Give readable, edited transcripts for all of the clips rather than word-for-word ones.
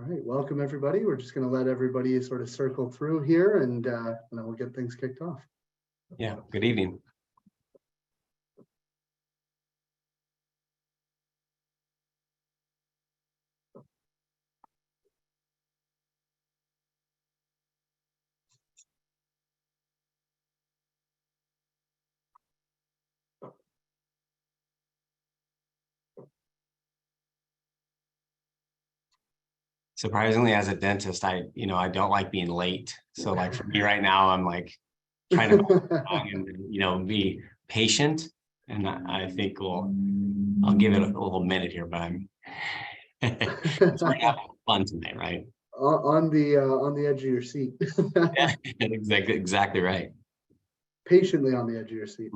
All right, welcome everybody. We're just going to let everybody sort of circle through here, and then we'll get things kicked off. Yeah, good evening. Surprisingly, as a dentist, I don't like being late. So like for me right now, I'm like trying to be patient. And I think I'll give it a little minute here, but it's we're having fun tonight, right? On the edge of your seat. Yeah, exactly right. Patiently on the edge of your seat.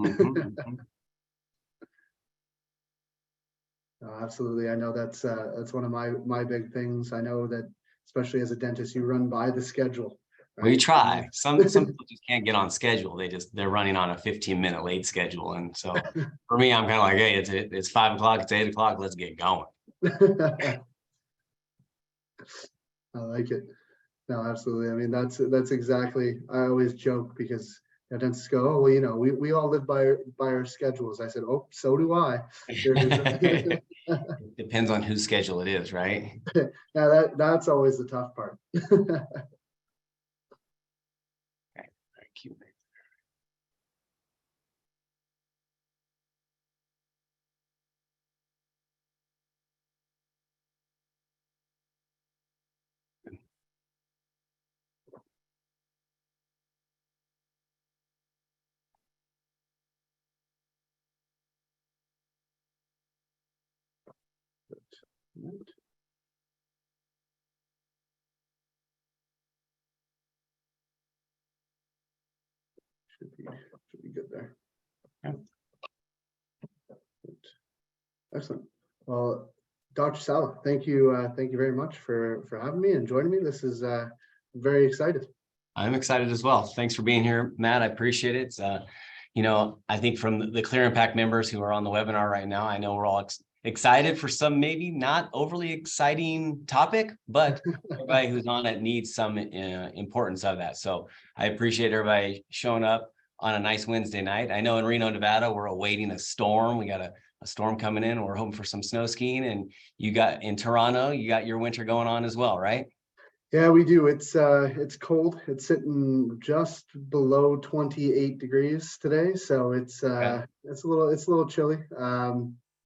Absolutely. I know that's one of my big things. I know that especially as a dentist, you run by the schedule. Right? We try. Some people just can't get on schedule. They're running on a 15-minute late schedule. And so for me, I'm kind of like, hey, it's 5 o'clock, it's 8 o'clock, let's get going. I like it. No, absolutely. I mean, that's exactly, I always joke because dentists go, oh, well, we all live by our schedules. I said, oh, so do I. It depends on whose schedule it is, right? Yeah, that's always the tough part. Okay, thank you. Should be good there. Yeah. Excellent. Well, Dr. Sala, thank you very much for having me and joining me. This is very excited. I'm excited as well. Thanks for being here, Matt. I appreciate it. I think from the Clear Impact members who are on the webinar right now, I know we're all excited for some maybe not overly exciting topic, but everybody who's on it needs some importance of that. So I appreciate everybody showing up on a nice Wednesday night. I know in Reno, Nevada, we're awaiting a storm. We got a storm coming in. We're hoping for some snow skiing, and in Toronto, you got your winter going on as well, right? Yeah, we do. It's cold. It's sitting just below 28 degrees today, so it's a little chilly.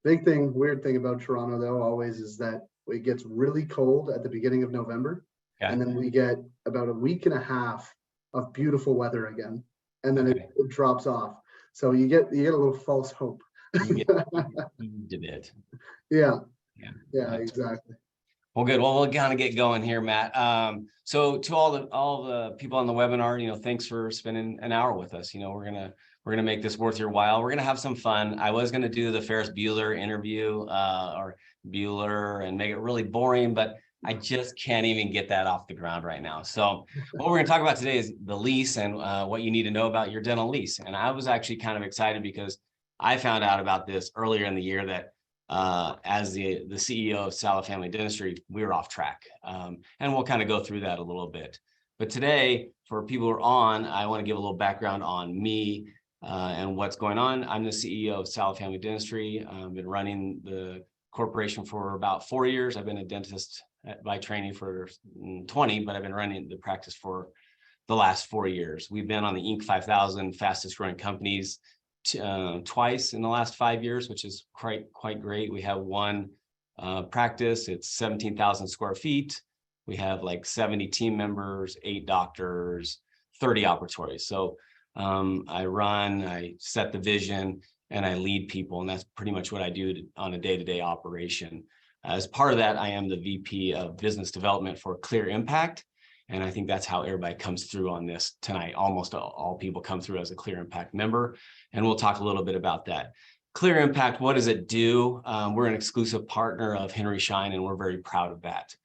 Weird thing about Toronto though always is that it gets really cold at the beginning of November, and then we get about a week and a half of beautiful weather again, and then it drops off. So you get a little false hope. You did it. Yeah, exactly. Well, good. Well, we'll kind of get going here, Matt. So to all the people on the webinar, thanks for spending an hour with us. We're gonna make this worth your while. We're gonna have some fun. I was gonna do the Ferris Bueller interview or Bueller and make it really boring, but I just can't even get that off the ground right now. So what we're gonna talk about today is the lease and what you need to know about your dental lease. And I was actually kind of excited because I found out about this earlier in the year that as the CEO of Sala Family Dentistry, we were off track. And we'll kind of go through that a little bit. But today, for people who are on, I want to give a little background on me and what's going on. I'm the CEO of Sala Family Dentistry. I've been running the corporation for about 4 years. I've been a dentist by training for 20, but I've been running the practice for the last 4 years. We've been on the Inc. 5000 fastest growing companies twice in the last 5 years, which is quite great. We have one practice. It's 17,000 square feet. We have like 70 team members, 8 doctors, 30 operatories. So I set the vision, and I lead people, and that's pretty much what I do on a day-to-day operation. As part of that, I am the VP of Business Development for Clear Impact. And I think that's how everybody comes through on this tonight. Almost all people come through as a Clear Impact member. And we'll talk a little bit about that. Clear Impact, what does it do? We're an exclusive partner of Henry Schein, and we're very proud of that.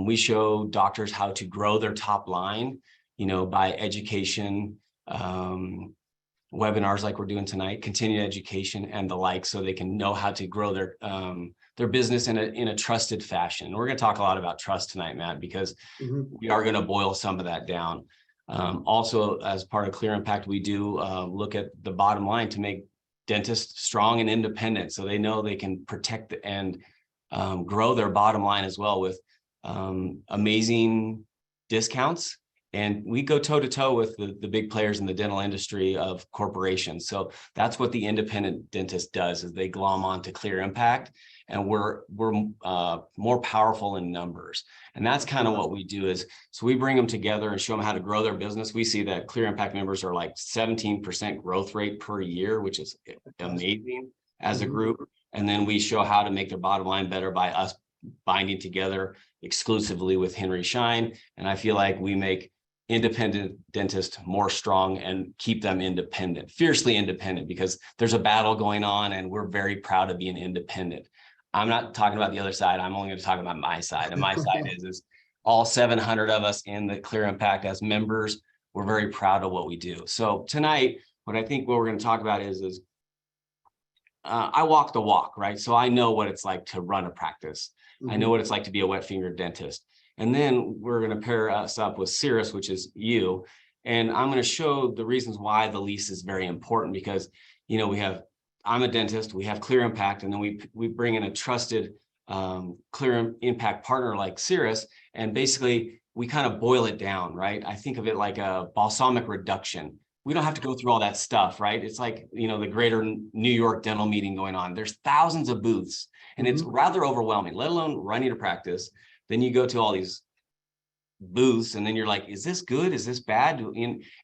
We show doctors how to grow their top line, by education, webinars like we're doing tonight, continued education and the like, so they can know how to grow their business in a trusted fashion. And we're going to talk a lot about trust tonight, Matt, because we are going to boil some of that down. Also, as part of Clear Impact, we do look at the bottom line to make dentists strong and independent, so they know they can protect and grow their bottom line as well with amazing discounts. And we go toe to toe with the big players in the dental industry of corporations. So that's what the independent dentist does, is they glom on to Clear Impact, and we're more powerful in numbers. And that's kind of what we do is, so we bring them together and show them how to grow their business. We see that Clear Impact members are like 17% growth rate per year, which is amazing as a group. And then we show how to make their bottom line better by us binding together exclusively with Henry Schein. And I feel like we make independent dentists more strong and keep them independent, fiercely independent, because there's a battle going on and we're very proud of being independent. I'm not talking about the other side. I'm only going to talk about my side. And my side is all 700 of us in the Clear Impact as members. We're very proud of what we do. So tonight, what we're going to talk about is I walk the walk, right? So I know what it's like to run a practice. I know what it's like to be a wet finger dentist. And then we're going to pair us up with Cirrus, which is you. And I'm going to show the reasons why the lease is very important, because, you know, I'm a dentist, we have Clear Impact, and then we bring in a trusted Clear Impact partner like Cirrus. And basically we kind of boil it down, right? I think of it like a balsamic reduction. We don't have to go through all that stuff, right? It's like, you know, the greater New York dental meeting going on. There's thousands of booths and it's rather overwhelming, let alone running a practice. Then you go to all these booths and then you're like, is this good? Is this bad?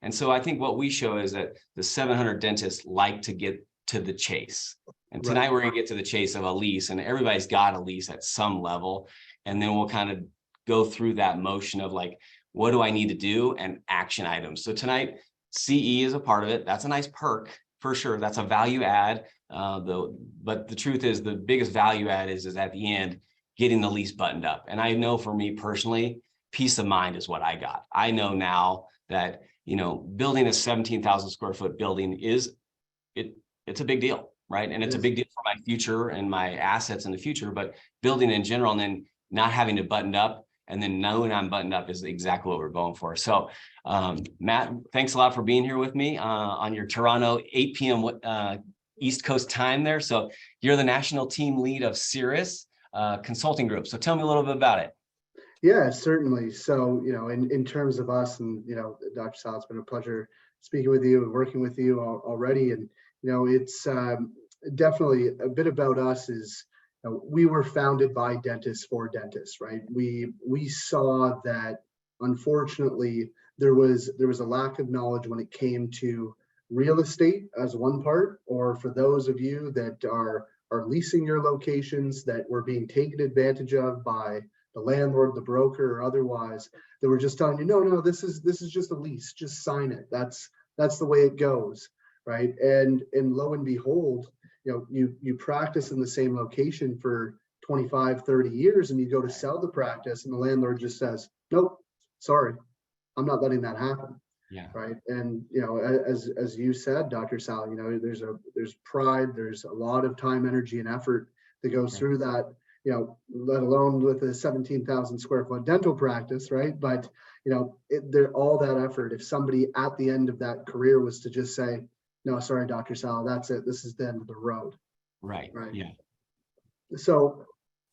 And so I think what we show is that the 700 dentists like to get to the chase. And tonight we're going to get to the chase of a lease, and everybody's got a lease at some level. And then we'll kind of go through that motion of like, what do I need to do, and action items. So tonight, CE is a part of it. That's a nice perk for sure. That's a value add. But the truth is, the biggest value add is at the end, getting the lease buttoned up. And I know for me personally, peace of mind is what I got. I know now that, you know, building a 17,000 square foot building it's a big deal, right? And it's a big deal for my future and my assets in the future, but building in general, and then not having to button up, and then knowing I'm buttoned up is exactly what we're going for. So Matt, thanks a lot for being here with me on your Toronto 8 p.m. East Coast time there. So you're the national team lead of Cirrus Consulting Group. So tell me a little bit about it. Yeah, certainly. So, you know, in terms of us, and, you know, Dr. Sala, it's been a pleasure speaking with you and working with you already. And, you know, it's definitely a bit about us is, you know, we were founded by dentists for dentists, right? We saw that, unfortunately, there was a lack of knowledge when it came to real estate as one part, or for those of you that are leasing your locations that were being taken advantage of by the landlord, the broker, or otherwise, that were just telling you, no, this is just a lease, just sign it. That's the way it goes, right? And lo and behold, you know, you practice in the same location for 25, 30 years, and you go to sell the practice, and the landlord just says, nope, sorry, I'm not letting that happen. Yeah. Right. And, you know, as you said, Dr. Sala, you know, there's pride, there's a lot of time, energy, and effort that goes through that, you know, let alone with a 17,000 square foot dental practice, right? But, you know, all that effort, if somebody at the end of that career was to just say, no, sorry, Dr. Sala, that's it, this is the end of the road. Right. Yeah. So,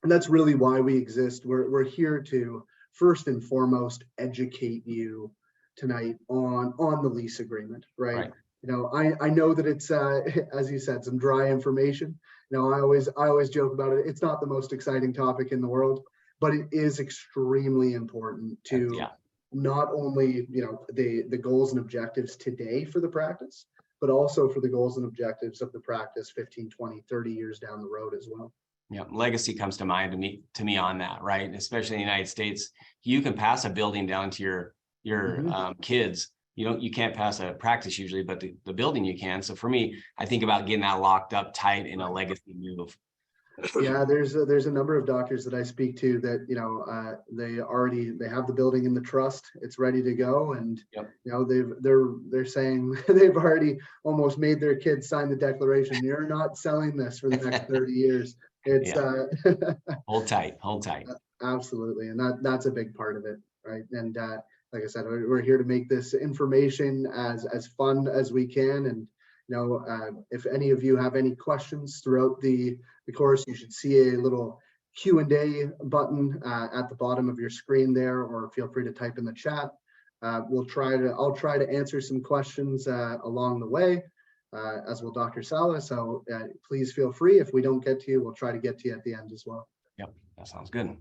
and that's really why we exist. We're here to first and foremost educate you tonight on the lease agreement, right? You know, I know that it's as you said, some dry information. You know, I always joke about it. It's not the most exciting topic in the world, but it is extremely important to not only, you know, the goals and objectives today for the practice, but also for the goals and objectives of the practice 15, 20, 30 years down the road as well. Yeah, legacy comes to mind to me on that, right? Especially in the United States, you can pass a building down to your kids. You can't pass a practice usually, but the building you can. So for me, I think about getting that locked up tight in a legacy move. Yeah, there's a number of doctors that I speak to that, they have the building in the trust, it's ready to go, and Yep. they're saying they've already almost made their kids sign the declaration. You're not selling this for the next 30 years. It's Yeah. Hold tight, hold tight. absolutely, and that's a big part of it, right? And like I said, we're here to make this information as fun as we can. And if any of you have any questions throughout the course, you should see a little Q&A button at the bottom of your screen there, or feel free to type in the chat. I'll try to answer some questions along the way, as will Dr. Sala. So please feel free. If we don't get to you, we'll try to get to you at the end as well. Yep, that sounds good.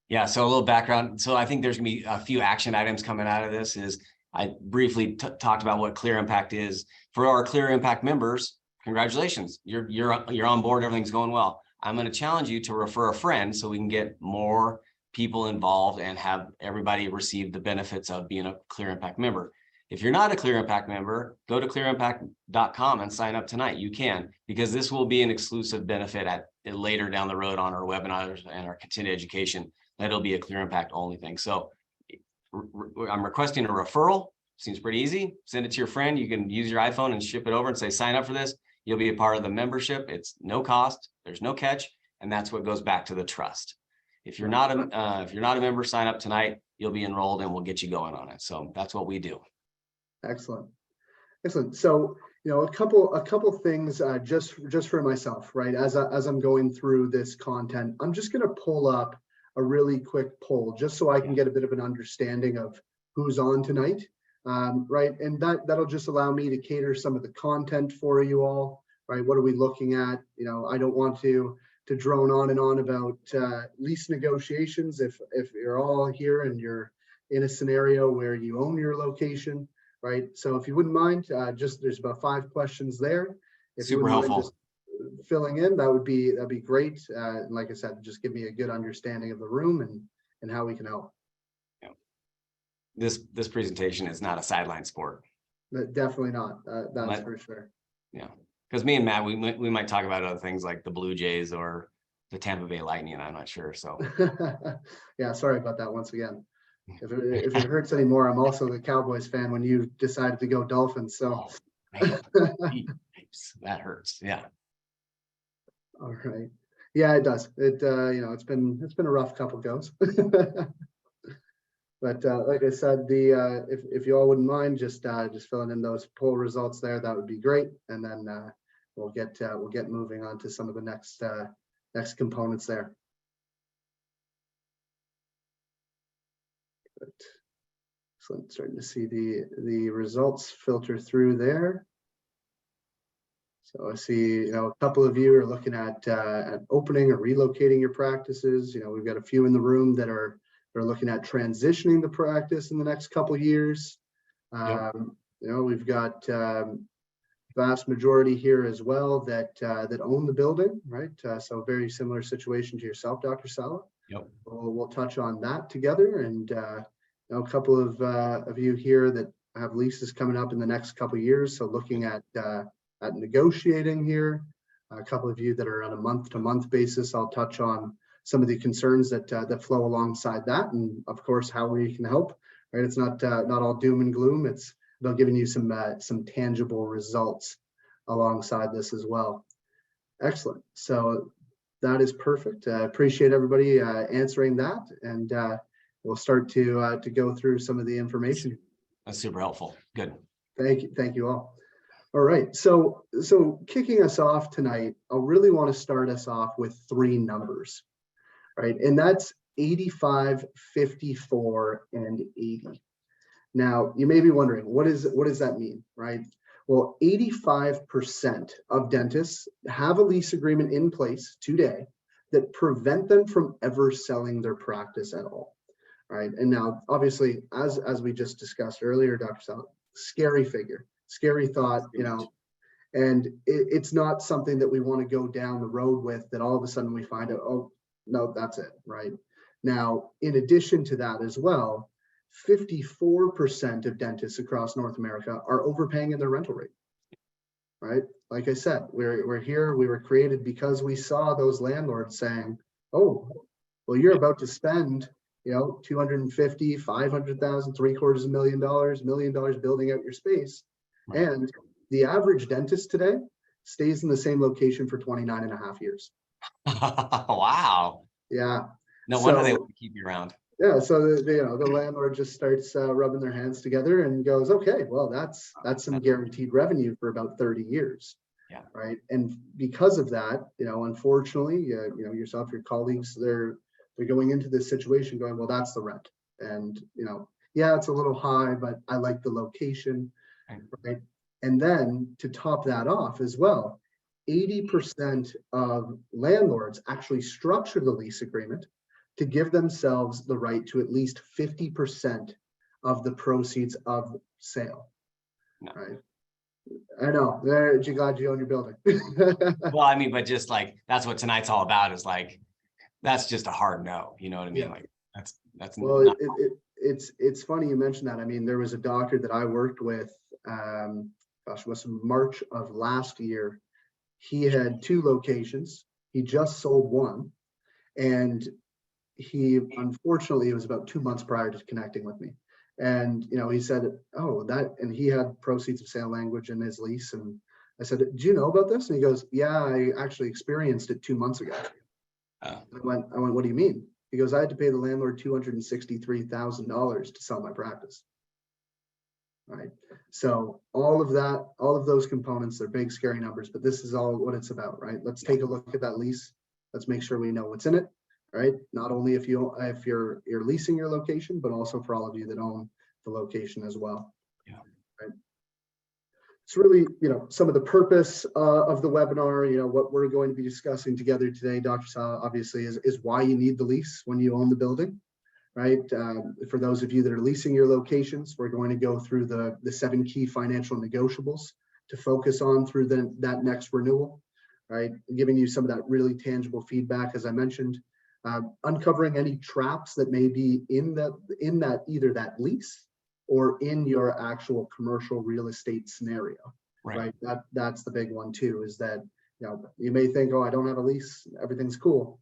Yeah, so a little background. So I think there's gonna be a few action items coming out of this. Is I briefly talked about what Clear Impact is. For our Clear Impact members, congratulations, you're on board, everything's going well. I'm going to challenge you to refer a friend so we can get more people involved and have everybody receive the benefits of being a Clear Impact member. If you're not a Clear Impact member, go to clearimpact.com and sign up tonight. You can, because this will be an exclusive benefit at later down the road on our webinars and our continuing education. That'll be a Clear Impact only thing. So I'm requesting a referral. Seems pretty easy. Send it to your friend. You can use your iPhone and ship it over and say, sign up for this. You'll be a part of the membership. It's no cost. There's no catch. And that's what goes back to the trust. If you're not a member, sign up tonight. You'll be enrolled and we'll get you going on it. So that's what we do. Excellent. Excellent. So, a couple things just for myself, right? As I'm going through this content, I'm just going to pull up a really quick poll just so I can get a bit of an understanding of who's on tonight, right? And that'll just allow me to cater some of the content for you all, right? What are we looking at? I don't want to drone on and on about lease negotiations if you're all here and you're in a scenario where you own your location, right? So if you wouldn't mind, there's about 5 questions there. If Super helpful. Filling in, that'd be great. And like I said, just give me a good understanding of the room and how we can help. Yeah. This presentation is not a sideline sport. Definitely not. That's for sure. Yeah, because me and Matt, we might talk about other things like the Blue Jays or the Tampa Bay Lightning. I'm not sure. So yeah, sorry about that once again. If it hurts anymore, I'm also the Cowboys fan when you decided to go Dolphins. So that hurts. Yeah. All right. Yeah, it does. It's been a rough couple goes. But like I said, if you all wouldn't mind just filling in those poll results there, that would be great. And then we'll get moving on to some of the next components there. But, so I'm starting to see the results filter through there. So I see, a couple of you are looking at opening or relocating your practices. We've got a few in the room that are looking at transitioning the practice in the next couple of years. Yep. We've got vast majority here as well that own the building, right? So very similar situation to yourself, Dr. Sala. Yep. We'll touch on that together, and a couple of you here that have leases coming up in the next couple of years. So looking at negotiating here. A couple of you that are on a month-to-month basis, I'll touch on some of the concerns that flow alongside that, and of course how we can help. Right, it's not all doom and gloom. It's about giving you some tangible results alongside this as well. Excellent. So that is perfect. I appreciate everybody answering that, and we'll start to go through some of the information. That's super helpful. Good. Thank you all. All right, so kicking us off tonight, I really want to start us off with 3 numbers, right? And that's 85, 54, and 80. Now, you may be wondering, what does that mean, right? Well, 85% of dentists have a lease agreement in place today that prevent them from ever selling their practice at all, right? And now, obviously, as we just discussed earlier, Dr. Sala, scary figure. Scary thought, and it's not something that we want to go down the road with, that all of a sudden we find out, oh, no, that's it, right? Now, in addition to that as well, 54% of dentists across North America are overpaying in their rental rate, right? like I said, we're here. We were created because we saw those landlords saying, "Oh, well, you're about to spend, 250, 500,000, $750,000, $1 million building out your space," Right. and the average dentist today stays in the same location for 29 and a half years. Wow. Yeah. No wonder they So want to keep you around. yeah, so the landlord just starts rubbing their hands together and goes, okay, well, that's some guaranteed revenue for about 30 years. Yeah. Right. And because of that, unfortunately, yourself, your colleagues, they're going into this situation going, well, that's the rent. And, yeah, it's a little high, but I like the location. Right. And then to top that off as well, 80% of landlords actually structure the lease agreement to give themselves the right to at least 50% of the proceeds of sale. No. Right. I know. You're glad you own your building. Well, I mean, but just like, that's what tonight's all about, is like, that's just a hard no. You know what I mean? Yeah. Like that's Well, not. it's funny you mentioned that. I mean, there was a doctor that I worked with, it was March of last year. He had 2 locations. He just sold one. And he, unfortunately, it was about 2 months prior to connecting with me. And, he said, oh, and he had proceeds of sale language in his lease. And I said, do you know about this? And he goes, yeah, I actually experienced it 2 months ago. Oh. I went, what do you mean? He goes, I had to pay the landlord $263,000 to sell my practice. Right. So all of those components, they're big, scary numbers, but this is all what it's about, right? Let's take a look at that lease. Let's make sure we know what's in it, right? Not only if you're leasing your location, but also for all of you that own the location as well. Yeah. Right. It's really, some of the purpose of the webinar, what we're going to be discussing together today, Dr. Sala, obviously, is why you need the lease when you own the building. Right. For those of you that are leasing your locations, we're going to go through the 7 key financial negotiables to focus on through that next renewal. Right. Giving you some of that really tangible feedback, as I mentioned, uncovering any traps that may be in that either that lease or in your actual commercial real estate scenario. Right. That's the big one too, is that, you may think, oh, I don't have a lease, everything's cool.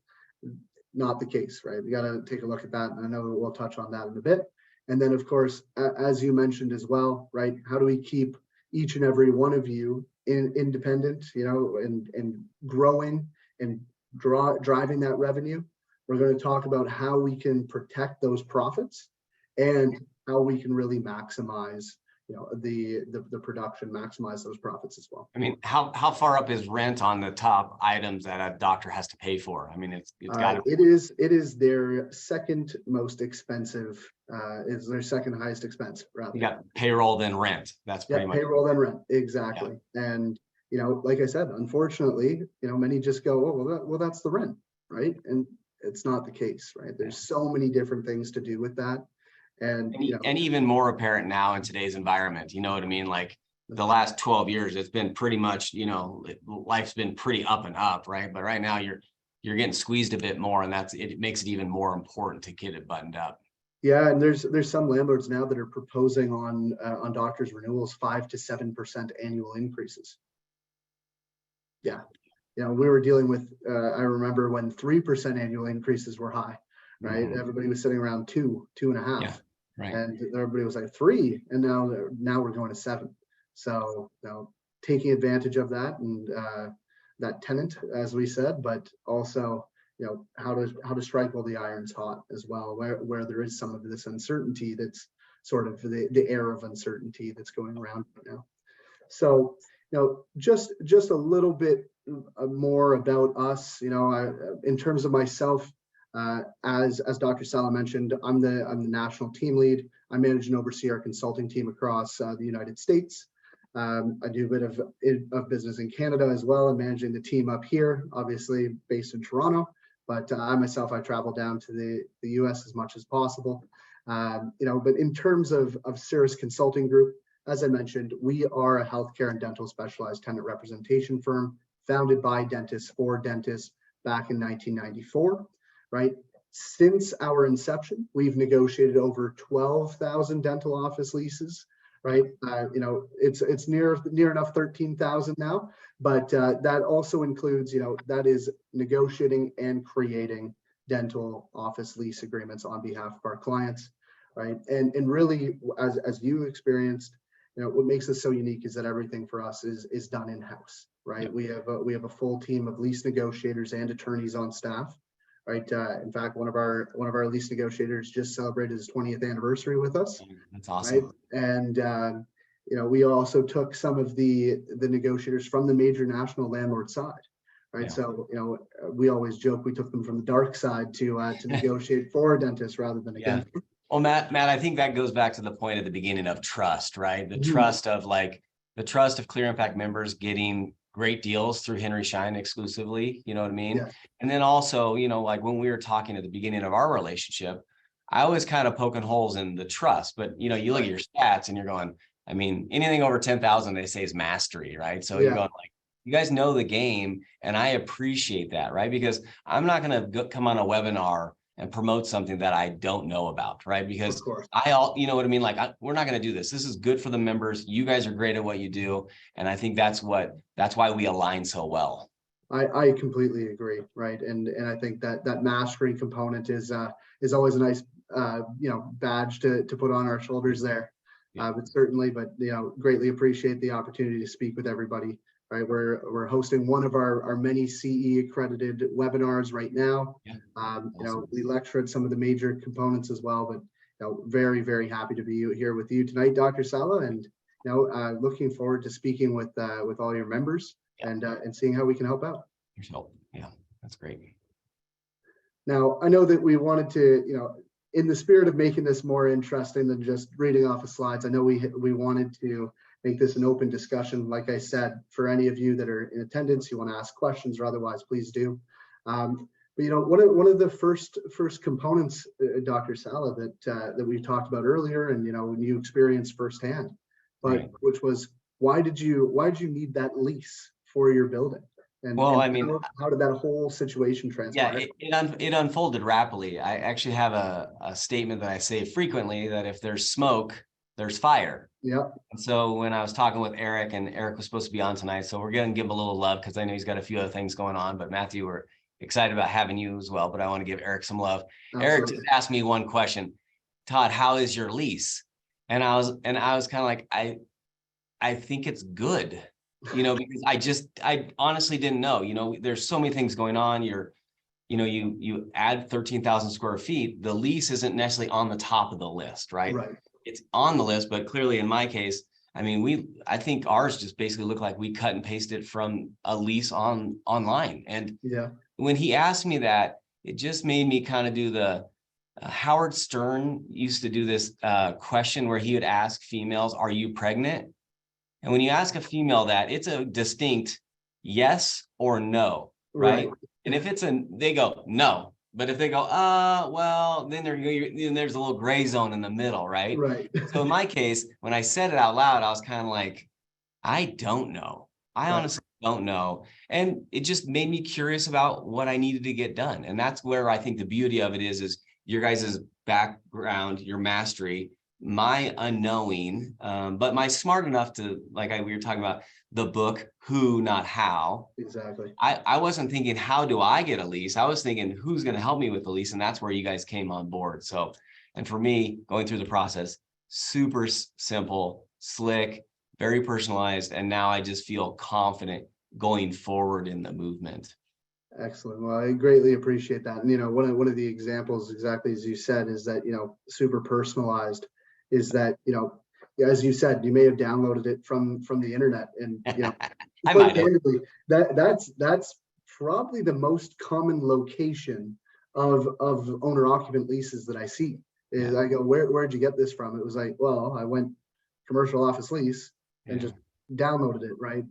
Not the case, right? We got to take a look at that. And I know we'll touch on that in a bit. And then, of course, as you mentioned as well, right? How do we keep each and every one of you independent, and growing and driving that revenue? We're going to talk about how we can protect those profits and how we can really maximize, the production, maximize those profits as well. I mean, how far up is rent on the top items that a doctor has to pay for? I mean, it's got to. It is their second most expensive. Is their second highest expense. Rather. You got payroll then rent. That's pretty much payroll then rent, exactly. Yeah. And like I said, unfortunately, many just go, oh, well, that's the rent, right? And it's not the case, right? There's so many different things to do with that. And even more apparent now in today's environment, you know what I mean? Like the last 12 years, it's been pretty much, life's been pretty up and up, right? But right now you're getting squeezed a bit more, and it makes it even more important to get it buttoned up. Yeah, and there's some landlords now that are proposing on doctors' renewals 5 to 7% annual increases. Yeah, we were dealing with. I remember when 3% annual increases were high, right? Mm-hmm. Everybody was sitting around 2.5. Yeah. Right. And everybody was like 3, and now we're going to 7. So taking advantage of that and that tenant, as we said, but also how to strike while the iron's hot as well, where there is some of this uncertainty that's sort of the air of uncertainty that's going around right now. So just a little bit more about us. In terms of myself. As Dr. Sala mentioned, I'm the national team lead. I manage and oversee our consulting team across the United States. I do a bit of business in Canada as well, and managing the team up here, obviously based in Toronto. But I myself, I travel down to the US as much as possible. But in terms of Cirrus Consulting Group, as I mentioned, we are a healthcare and dental specialized tenant representation firm founded by dentists for dentists back in 1994. Right. Since our inception, we've negotiated over 12,000 dental office leases right? It's near enough 13,000 now, but that also includes, that is negotiating and creating dental office lease agreements on behalf of our clients, right? And really, as you experienced, what makes us so unique is that everything for us is done in-house, right? Yep. We have a full team of lease negotiators and attorneys on staff, right? In fact, one of our lease negotiators just celebrated his 20th anniversary with us, That's right? awesome. And we also took some of the negotiators from the major national landlord side, right? Yeah. So we always joke we took them from the dark side to negotiate for dentists rather than Yeah. against them. Well, Matt, I think that goes back to the point at the beginning of trust, right? The Mhm. trust of Clear Impact members getting great deals through Henry Schein exclusively, you know what I mean? Yeah. And then also, like when we were talking at the beginning of our relationship, I was kind of poking holes in the trust, but you look at your stats and you're going, I mean, anything over 10,000, they say is mastery, right? So you're going like, you guys know the game, and I appreciate that, right? Because I'm not going to come on a webinar and promote something that I don't know about, right? Because Of course. you know what I mean? Like, we're not going to do this. This is good for the members. You guys are great at what you do. And I think that's why we align so well. I completely agree, right? And I think that mastery component is always a nice badge to put on our shoulders there. Yeah. But greatly appreciate the opportunity to speak with everybody. Right, we're hosting one of our many CE accredited webinars right now. Yeah. Awesome. We lecture at some of the major components as well, but very, very happy to be here with you tonight, Dr. Sala, and looking forward to speaking with all your members. Yeah. And seeing how we can help out. Yeah, that's great. Now, I know that we wanted to, in the spirit of making this more interesting than just reading off of slides, I know we wanted to make this an open discussion. Like I said, for any of you that are in attendance, you want to ask questions or otherwise, please do. But one of the first components, Dr. Sala, that we talked about earlier, and when you experienced firsthand, but right. Which was why did you need that lease for your building? And how did that whole situation transpire? Yeah, it unfolded rapidly. I actually have a statement that I say frequently that if there's smoke, there's fire. Yeah. And so when I was talking with Eric, and Eric was supposed to be on tonight, so we're going to give him a little love because I know he's got a few other things going on. But Matthew, we're excited about having you as well. But I want to give Eric some love. Absolutely. Eric just asked me one question, Todd, how is your lease? And I was kind of like, I think it's good, because I honestly didn't know. There's so many things going on. You add 13,000 square feet. The lease isn't necessarily on the top of the list, right? Right. It's on the list, but clearly in my case, I think ours just basically looked like we cut and pasted from a lease online. And yeah, when he asked me that, it just made me kind of do the Howard Stern used to do this question where he would ask females, "Are you pregnant?" And when you ask a female that, it's a distinct yes or no, right? And if they go no. But if they go, well, then there's a little gray zone in the middle, right? Right. So in my case, when I said it out loud, I was kind of like, I don't know. I honestly don't know. And it just made me curious about what I needed to get done. And that's where I think the beauty of it is your guys' background, your mastery, my unknowing, but my smart enough to, we were talking about the book, Who, Not How. Exactly. I wasn't thinking, how do I get a lease? I was thinking, who's going to help me with the lease? And that's where you guys came on board. So, and for me, going through the process, super simple, slick, very personalized. And now I just feel confident going forward in the movement. Excellent. Well, I greatly appreciate that. And, one of the examples, exactly as you said, is that, super personalized is that, as you said, you may have downloaded it from the internet, and I might have. That's probably the most common location of owner occupant leases that I see. Is I go, where'd you get this from? It was like, well, I went commercial office lease and just downloaded it, right?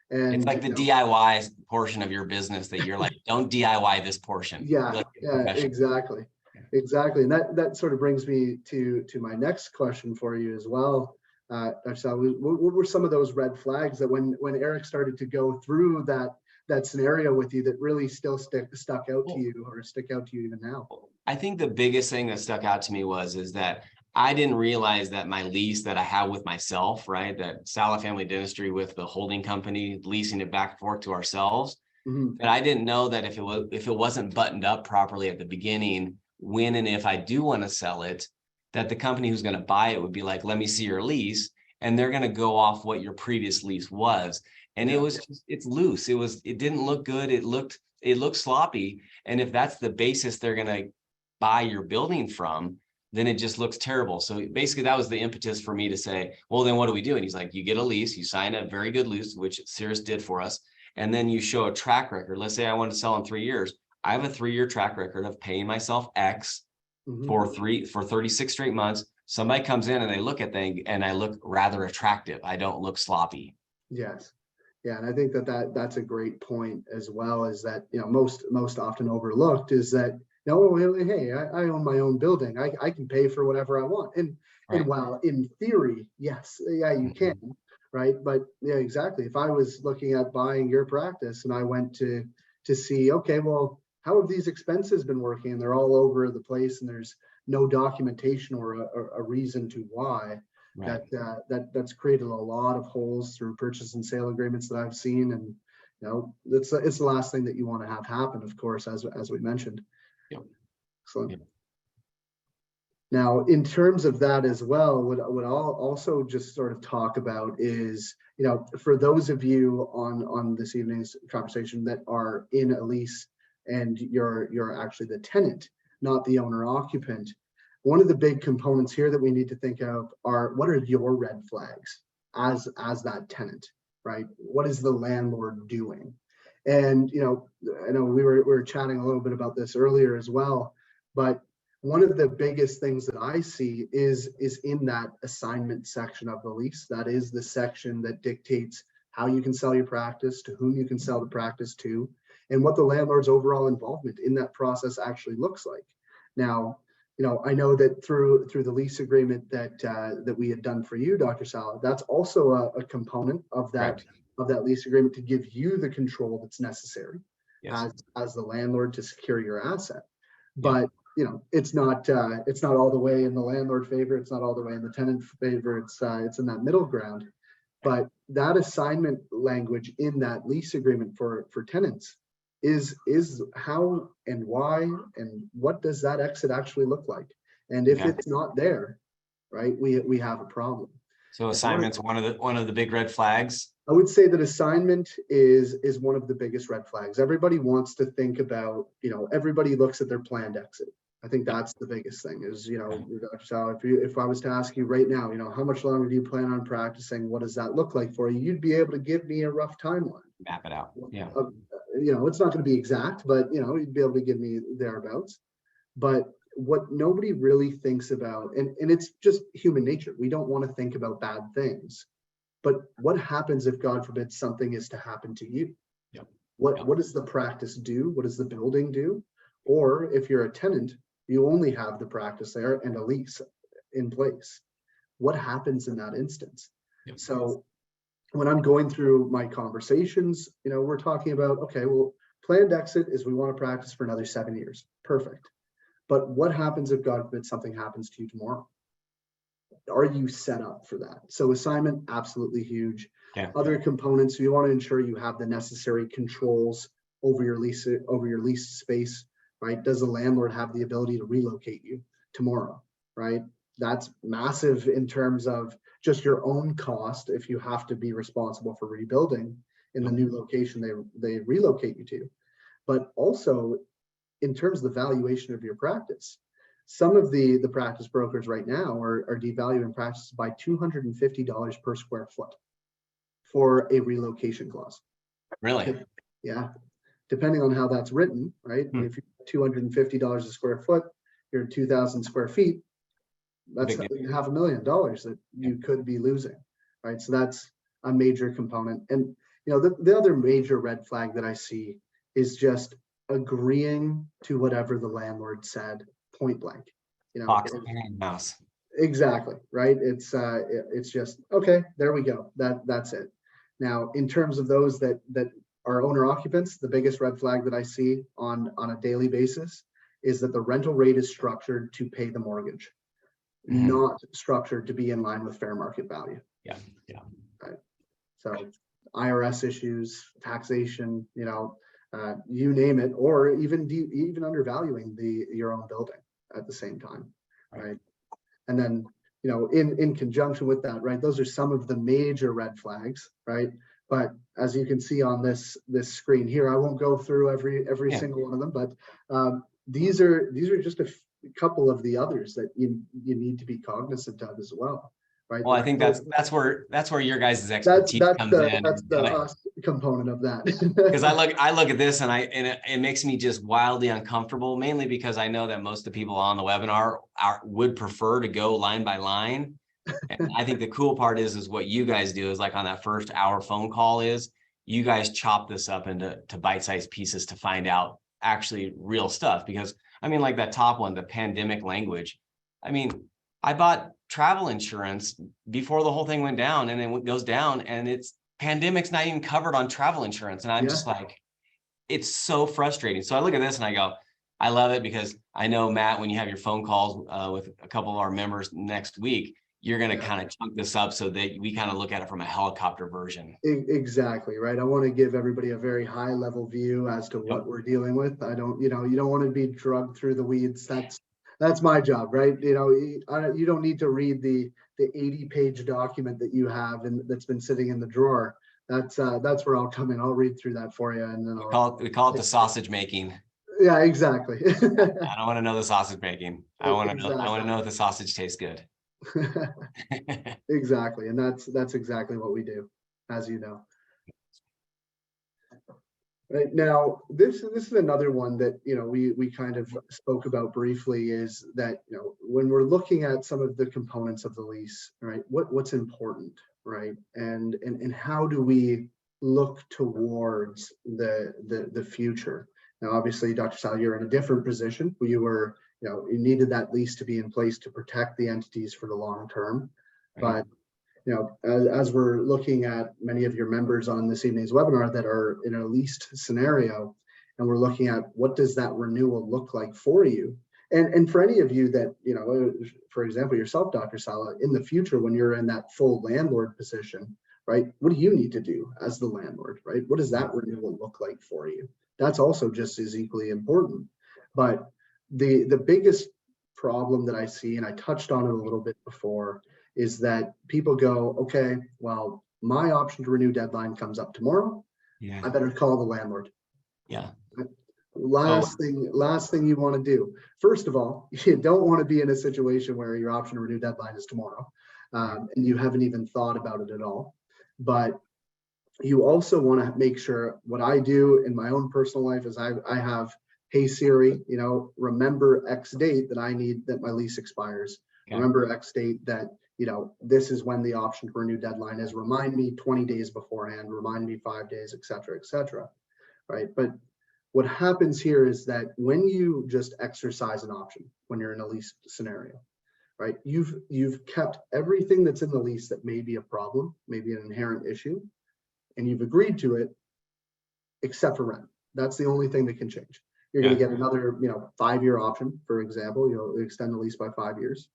And it's like the DIY portion of your business that you're like, don't DIY this portion. Yeah, exactly. Exactly. And that sort of brings me to my next question for you as well. Dr. Sal, what were some of those red flags that when Eric started to go through that scenario with you that really still stuck out to you, or stick out to you even now? I think the biggest thing that stuck out to me is that I didn't realize that my lease that I have with myself, right, that Sala Family Dentistry with the holding company, leasing it back and forth to ourselves, that I didn't know that if it wasn't buttoned up properly at the beginning, when and if I do want to sell it, that the company who's going to buy it would be like, let me see your lease, and they're going to go off what your previous lease was. And it's loose. It didn't look good. It looked sloppy. And if that's the basis they're going to buy your building from, then it just looks terrible. So basically that was the impetus for me to say, well, then what do we do? And he's like, you get a lease, you sign a very good lease, which Cirrus did for us. And then you show a track record. Let's say I want to sell in 3 years. I have a 3-year track record of paying myself X for 36 straight months. Somebody comes in and they look at things and I look rather attractive. I don't look sloppy. Yes. Yeah. And I think that's a great point as well, is that, most often overlooked is that, hey, I own my own building. I can pay for whatever I want. And while in theory, yes, yeah, you can, right? But yeah, exactly. If I was looking at buying your practice and I went to see, okay, well, how have these expenses been working? And they're all over the place and there's no documentation or a reason to why. That's created a lot of holes through purchase and sale agreements that I've seen. And it's the last thing that you want to have happen, of course, as we mentioned. Excellent. Now, in terms of that as well, what I'll also just sort of talk about is, for those of you on this evening's conversation that are in a lease and you're actually the tenant, not the owner occupant, one of the big components here that we need to think of are, what are your red flags as that tenant, right? What is the landlord doing? And, I know we were chatting a little bit about this earlier as well, but one of the biggest things that I see is in that assignment section of the lease. That is the section that dictates how you can sell your practice, to whom you can sell the practice to, and what the landlord's overall involvement in that process actually looks like. Now, I know that through the lease agreement that we had done for you, Dr. Sala, that's also a component of that lease agreement to give you the control that's necessary as the landlord to secure your asset. But it's not all the way in the landlord favor. It's not all the way in the tenant favor. It's in that middle ground. But that assignment language in that lease agreement for tenants is how and why and what does that exit actually look like? And if it's not there, right, we have a problem. So assignment's one of the big red flags. I would say that assignment is one of the biggest red flags. Everybody wants to think about, everybody looks at their planned exit. I think that's the biggest thing is, so if I was to ask you right now, how much longer do you plan on practicing? What does that look like for you? You'd be able to give me a rough timeline. Map it out. Yeah. It's not going to be exact, but, you'd be able to give me thereabouts. But what nobody really thinks about, and it's just human nature. We don't want to think about bad things. But what happens if, God forbid, something is to happen to you? What does the practice do? What does the building do? Or if you're a tenant, you only have the practice there and a lease in place. What happens in that instance? So when I'm going through my conversations, we're talking about, okay, well, planned exit is we want to practice for another 7 years. Perfect. But what happens if, God forbid, something happens to you tomorrow? Are you set up for that? So assignment, absolutely huge. Other components, you want to ensure you have the necessary controls over your lease space, right? Does the landlord have the ability to relocate you tomorrow, right? That's massive in terms of just your own cost if you have to be responsible for rebuilding in the new location they relocate you to. But also in terms of the valuation of your practice. Some of the practice brokers right now are devaluing practices by $250 per square foot for a relocation clause. Really? Yeah. Depending on how that's written, right? If you're $250 a square foot, you're 2,000 square feet. That's $500,000 that you could be losing, right? So that's a major component. And the other major red flag that I see is just agreeing to whatever the landlord said, point blank. Box and mouse. Exactly, right? It's just, okay, there we go. That's it. Now, in terms of those that are owner occupants, the biggest red flag that I see on a daily basis is that the rental rate is structured to pay the mortgage. not structured to be in line with fair market value. Yeah. Right. So IRS issues, taxation, you name it, or even undervaluing your own building at the same time, right? And then, in conjunction with that, right, those are some of the major red flags, right? But as you can see on this screen here, I won't go through every single one of them, but these are just a couple of the others that you need to be cognizant of as well, right? Well, I think that's where your guys' expertise comes in. That's the us component of that. Because I look at this and it makes me just wildly uncomfortable, mainly because I know that most of the people on the webinar would prefer to go line by line. And I think the cool part is what you guys do is like on that first hour phone call is you guys chop this up into bite-sized pieces to find out actually real stuff. Because I mean, like that top one, the pandemic language. I mean, I bought travel insurance before the whole thing went down, and then it goes down and it's pandemic's not even covered on travel insurance. And I'm just like, it's so frustrating. So I look at this and I go, I love it because I know, Matt, when you have your phone calls with a couple of our members next week, you're going to kind of chunk this up so that we kind of look at it from a helicopter version. Exactly, right. I want to give everybody a very high level view as to what we're dealing with. I don't, you don't want to be drugged through the weeds. That's my job, right? You don't need to read the 80-page document that you have and that's been sitting in the drawer. That's where I'll come in. I'll read through that for you, and then we call it the sausage making. Yeah, exactly. I don't want to know the sausage making. I want to know if the sausage tastes good. Exactly, and that's exactly what we do, as you know. Right now, this is another one that we kind of spoke about briefly, is that when we're looking at some of the components of the lease, right, what's important, right, and how do we look towards the future. Now, obviously, Dr. Sala, you're in a different position. You needed that lease to be in place to protect the entities for the long term, right. But as we're looking at many of your members on this evening's webinar that are in a leased scenario, and we're looking at what does that renewal look like for you, and for any of you that for example yourself, Dr. Sala, in the future when you're in that full landlord position, right, what do you need to do as the landlord, right? What does that renewal look like for you? That's also just as equally important. But the biggest problem that I see, and I touched on it a little bit before, is that people go, okay, well, my option to renew deadline comes up tomorrow. Yeah, I better call the landlord. Yeah. Last thing you want to do. First of all, you don't want to be in a situation where your option to renew deadline is tomorrow, and you haven't even thought about it at all. But you also want to make sure, what I do in my own personal life is I have, hey Siri, remember X date that I need that my lease expires. Okay. Remember X date that this is when the option for a new deadline is. Remind me 20 days beforehand, remind me 5 days, et cetera, right? But what happens here is that when you just exercise an option, when you're in a lease scenario, right, you've kept everything that's in the lease that may be a problem, maybe an inherent issue, and you've agreed to it, except for rent. That's the only thing that can change. You're going to get another 5-year option, for example. You'll extend the lease by 5 years.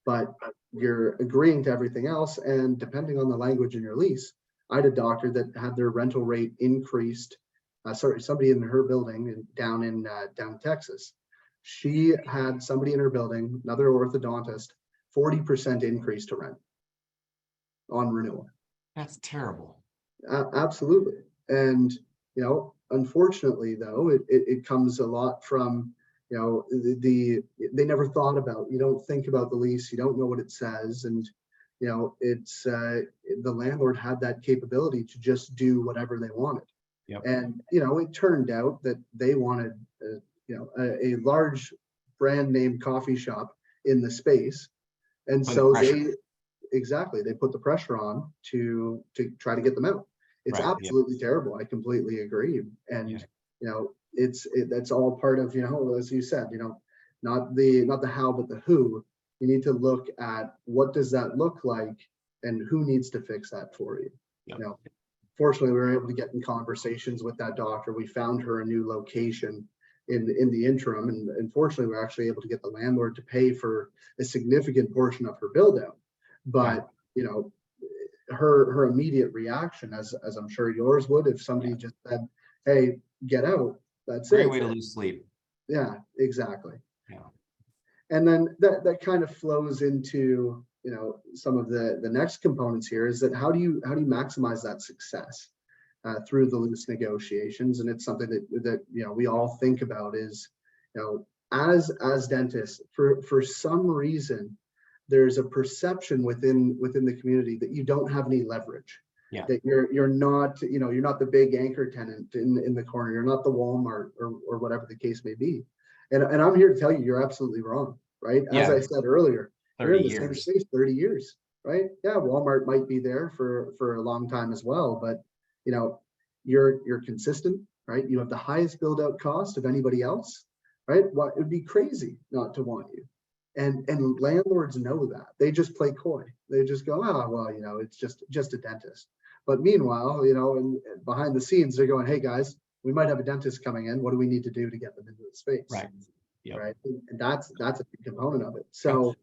But you're agreeing to everything else, and depending on the language in your lease, I had a doctor that had their rental rate increased. Somebody in her building down in Texas, she had somebody in her building, another orthodontist, 40% increase to rent on renewal. That's terrible. Absolutely, and unfortunately, though, it comes a lot from. They never thought about, you don't think about the lease, you don't know what it says. And, it's the landlord had that capability to just do whatever they wanted. Yep. And, it turned out that they wanted, a large brand name coffee shop in the space. And so they put the pressure on to try to get them out. It's absolutely terrible. I completely agree. And, that's all part of, as you said, not the how, but the who. You need to look at what does that look like and who needs to fix that for you. Yep. Fortunately, we were able to get in conversations with that doctor. We found her a new location, in the interim. And unfortunately, we're actually able to get the landlord to pay for a significant portion of her build out. But, you know, her immediate reaction, as I'm sure yours would, if somebody just said, hey, get out, that's Great it. way to lose sleep. Yeah, exactly. Yeah. And then that kind of flows into, you know, some of the next components here is that how do you maximize that success through the lease negotiations? And it's something that you know, we all think about is, you know, as dentists, for some reason, there's a perception within the community that you don't have any leverage. Yeah. That you're not, you know, you're not the big anchor tenant in the corner. You're not the Walmart or whatever the case may be. And I'm here to tell you, you're absolutely wrong, right? As I said earlier, you're in the same space 30 years, right? Yeah, Walmart might be there for a long time as well, but you know, you're consistent, right? You have the highest build out cost of anybody else, right? What, it'd be crazy not to want you. And landlords know that. They just play coy. They just go, oh, well, you know, it's just a dentist. But meanwhile, you know, and behind the scenes, they're going, hey guys, we might have a dentist coming in. What do we need to do to get them into the space? Right. Yep. Right. And that's a big component of it. So,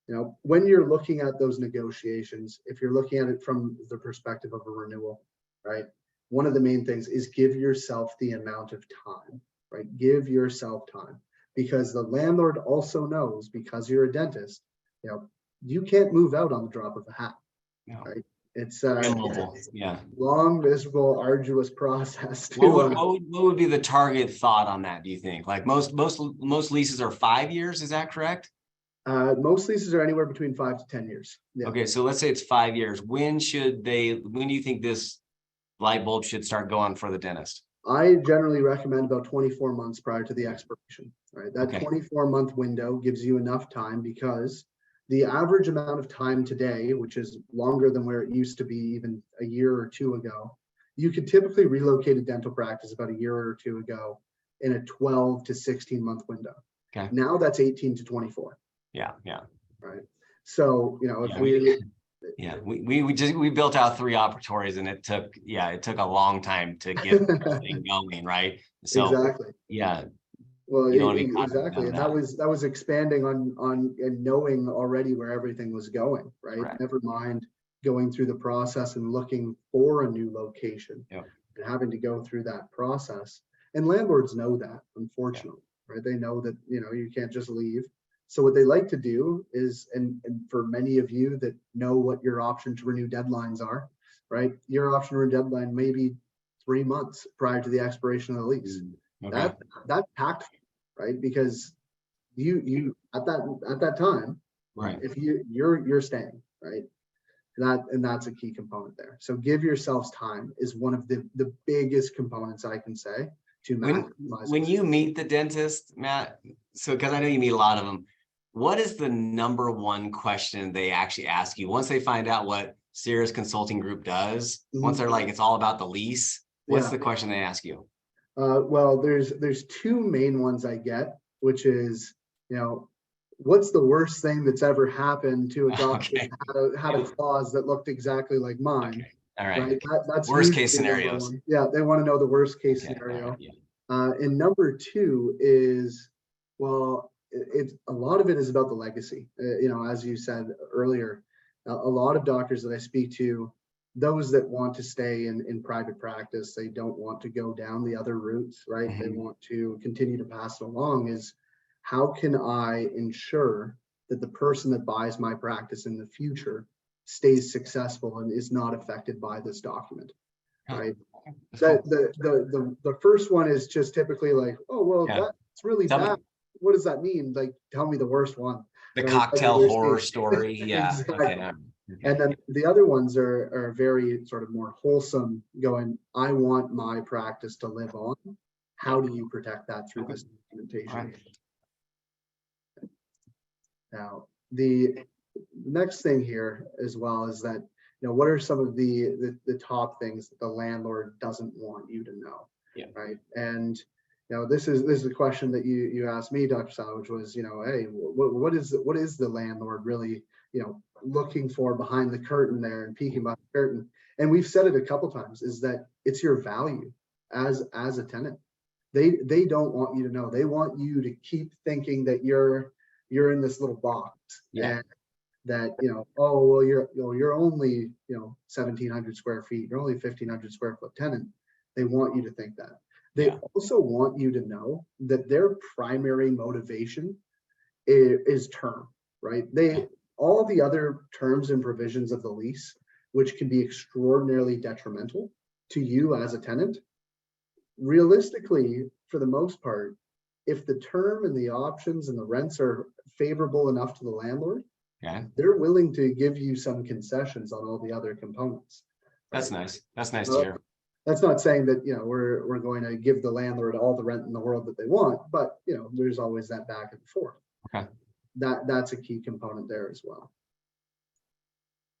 you know, when you're looking at those negotiations, if you're looking at it from the perspective of a renewal, right? One of the main things is give yourself the amount of time, right? Give yourself time, because the landlord also knows, because you're a dentist, you know, you can't move out on the drop of a hat, right? It's long, miserable, arduous process. What would be the target thought on that, do you think? Like most leases are 5 years, is that correct? Most leases are anywhere between 5 to 10 years. Yeah. Okay, so let's say it's 5 years. When do you think this light bulb should start going for the dentist? I generally recommend about 24 months prior to the expiration, right? That 24-month window gives you enough time, because the average amount of time today, which is longer than where it used to be even a year or two ago, you could typically relocate a dental practice about a year or two ago in a 12 to 16 month window. Okay. Now that's 18 to 24. Yeah. Right. So, you know, if we built out 3 operatories, and it took a long time to get everything going, right? So exactly. Yeah. Well, exactly. And that was expanding on and knowing already where everything was going, right? Correct. Never mind going through the process and looking for a new location and having to go through that process. And landlords know that, unfortunately, right? They know that, you know, you can't just leave. So what they like to do is, and for many of you that know what your option to renew deadlines are, right? Your option to renew deadline may be 3 months prior to the expiration of the lease. Okay. That's tactful, right? Because you at that time, right? If you're staying, right? And that's a key component there. So give yourselves time is one of the biggest components I can say to maximize. When you meet the dentist, Matt, so because I know you meet a lot of them, what is the number one question they actually ask you once they find out what Cirrus Consulting Group does? Once they're like, it's all about the lease. What's the question they ask you? Well, there's 2 main ones I get, which is, you know, what's the worst thing that's ever happened to a dog that had a clause that looked exactly like mine? All right. That's worst case scenarios. Yeah, they want to know the worst case scenario. And number 2 is, well, it's a lot of it is about the legacy. You know, as you said earlier, a lot of doctors that I speak to, those that want to stay in private practice, they don't want to go down the other routes, right? They want to continue to pass it along. Is how can I ensure that the person that buys my practice in the future stays successful and is not affected by this document, right? The first one is just typically like, oh, well, that's really bad. What does that mean? Like, tell me the worst one. The cocktail horror story. Yeah. Exactly. Okay. And then the other ones are very sort of more wholesome, going, I want my practice to live on. How do you protect that through this documentation? Right. Now, the next thing here as well is that, you know, what are some of the top things that the landlord doesn't want you to know? Right. And you know, this is the question that you asked me, Dr. Sala, which was, you know, hey, what is the landlord really, you know, looking for behind the curtain there and peeking behind the curtain? And we've said it a couple times, is that it's your value as a tenant. They don't want you to know. They want you to keep thinking that you're in this little box, Yeah. and that, oh, well, you're only, 1,700 square feet. You're only 1,500 square foot tenant. They want you to think that. They Yeah. also want you to know that their primary motivation is term, right? All the other terms and provisions of the lease, which can be extraordinarily detrimental to you as a tenant, realistically, for the most part, if the term and the options and the rents are favorable enough to the landlord, Okay. they're willing to give you some concessions on all the other components. That's Right? nice. That's nice to Well, hear. that's not saying that, we're going to give the landlord all the rent in the world that they want, but, there's always that back and forth. Okay. That's a key component there as well.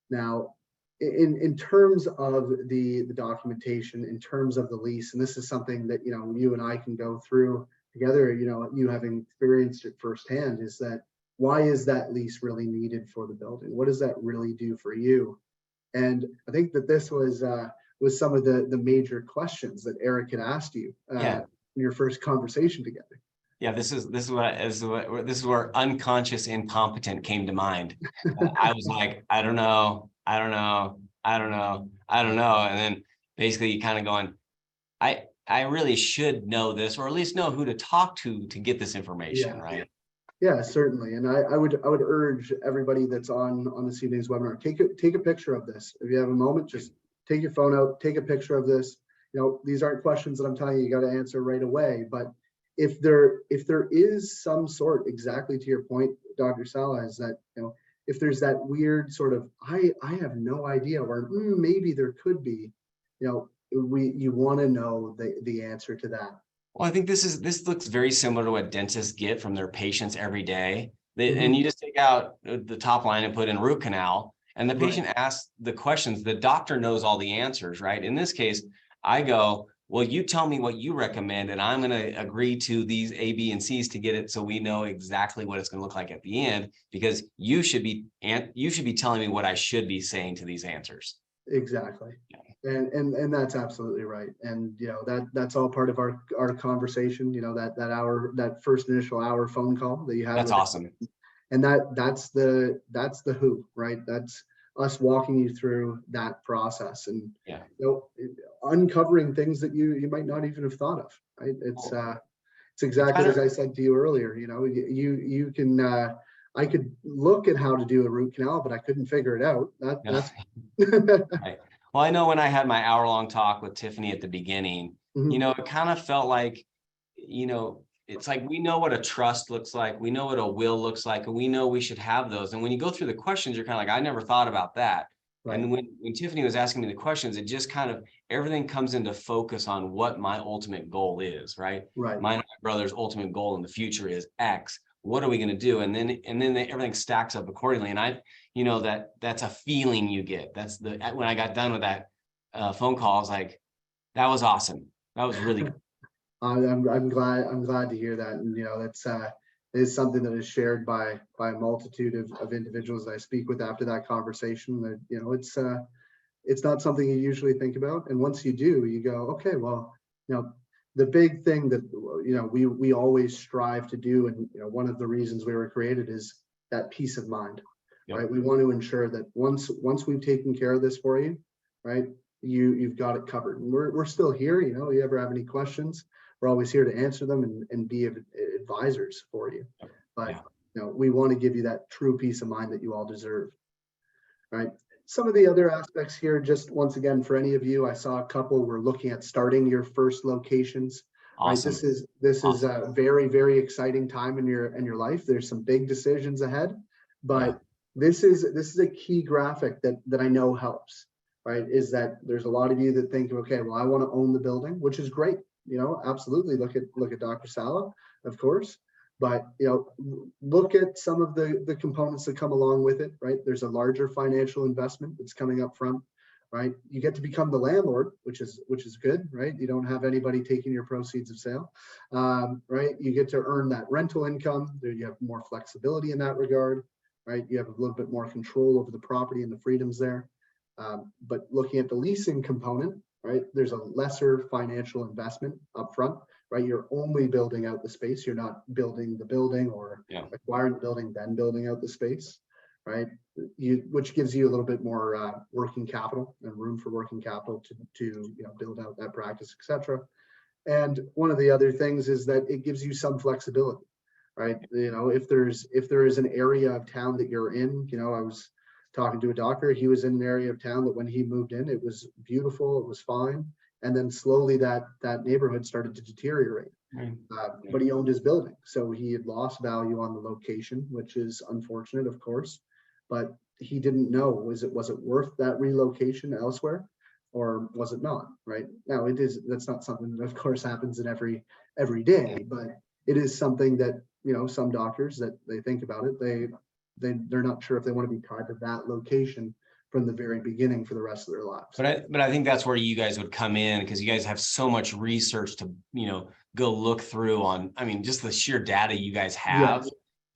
Now, in terms of the documentation, in terms of the lease, and this is something that, you and I can go through together, you having experienced it firsthand, is that why is that lease really needed for the building? What does that really do for you? And I think that this was some of the major questions that Eric had asked you Yeah. in your first conversation together. Yeah, this is where unconscious incompetent came to mind. I was like, I don't know, and then basically kind of going, I really should know this, or at least know who to talk to get this information, right? Yeah, certainly. And I would urge everybody that's on this evening's webinar, take a picture of this. If you have a moment, just take your phone out, take a picture of this. These aren't questions that I'm telling you got to answer right away, but if there is some sort, exactly to your point, Dr. Sala, is that, if there's that weird sort of, I have no idea, or maybe there could be, you want to know the answer to that. Well, I think this looks very similar to what dentists get from their patients every day. Mhm. And you just take out the top line and put in root canal, and the Right. patient asks the questions. The doctor knows all the answers, right? In this case, I go, well, you tell me what you recommend, and I'm going to agree to these A, B, and C's to get it so we know exactly what it's going to look like at the end, because you should be telling me what I should be saying to these answers. Exactly. And that's absolutely right. And that's all part of our conversation, that first initial hour phone call that you had. That's awesome. And that's the who, right? That's us walking you through that process, and uncovering things that you might not even have thought of, right? It's exactly as I said to you earlier. You can I could look at how to do a root canal, but I couldn't figure it out. That's right. Well, I know when I had my hour-long talk with Tiffany at the beginning, it kind of felt like, it's like, we know what a trust looks like, we know what a will looks like, and we know we should have those. And when you go through the questions, you're kind of like, I never thought about that. Right. And when Tiffany was asking me the questions, it just kind of, everything comes into focus on what my ultimate goal is, right? Right. My brother's ultimate goal in the future is X. What are we going to do? And then everything stacks up accordingly. And that's a feeling you get. That's when I got done with that phone call, I was like, that was awesome. That was really good. I'm glad to hear that. And that's is something that is shared by a multitude of individuals that I speak with after that conversation. That it's not something you usually think about, and once you do, you go, okay, well, the big thing that we always strive to do, and one of the reasons we were created, is that peace of mind. Yep. Right? We want to ensure that once we've taken care of this for you, right, you've got it covered. And we're still here. You ever have any questions, we're always here to answer them and be advisors for you. But we want to give you that true peace of mind that you all deserve. Right. Some of the other aspects here, just once again, for any of you, I saw a couple were looking at starting your first locations. Awesome. Right. This is a very, very exciting time in your life. There's some big decisions ahead, but this is a key graphic that I know helps. Right. Is that there's a lot of you that think, okay, well, I want to own the building, which is great. Absolutely. Look at Dr. Sala, of course. But look at some of the components that come along with it, right? There's a larger financial investment that's coming up front, right? You get to become the landlord, which is good, right? You don't have anybody taking your proceeds of sale, right? You get to earn that rental income. There you have more flexibility in that regard, right? You have a little bit more control over the property and the freedoms there. But looking at the leasing component, right? There's a lesser financial investment up front, right? You're only building out the space. You're not building the building or acquiring the building, then building out the space, right? Which gives you a little bit more working capital and room for working capital to build out that practice, etc. And one of the other things is that it gives you some flexibility, right? If there is an area of town that you're in, I was talking to a doctor, he was in an area of town that when he moved in, it was beautiful, it was fine. And then slowly that neighborhood started to deteriorate. But he owned his building. So he had lost value on the location, which is unfortunate, of course. But he didn't know, was it worth that relocation elsewhere? Or was it not? Right now, that's not something that of course happens in every day, but it is something that some doctors that they think about it, they're not sure if they want to be tied to that location from the very beginning for the rest of their lives. But I think that's where you guys would come in, because you guys have so much research to go look through on, just the sheer data you guys have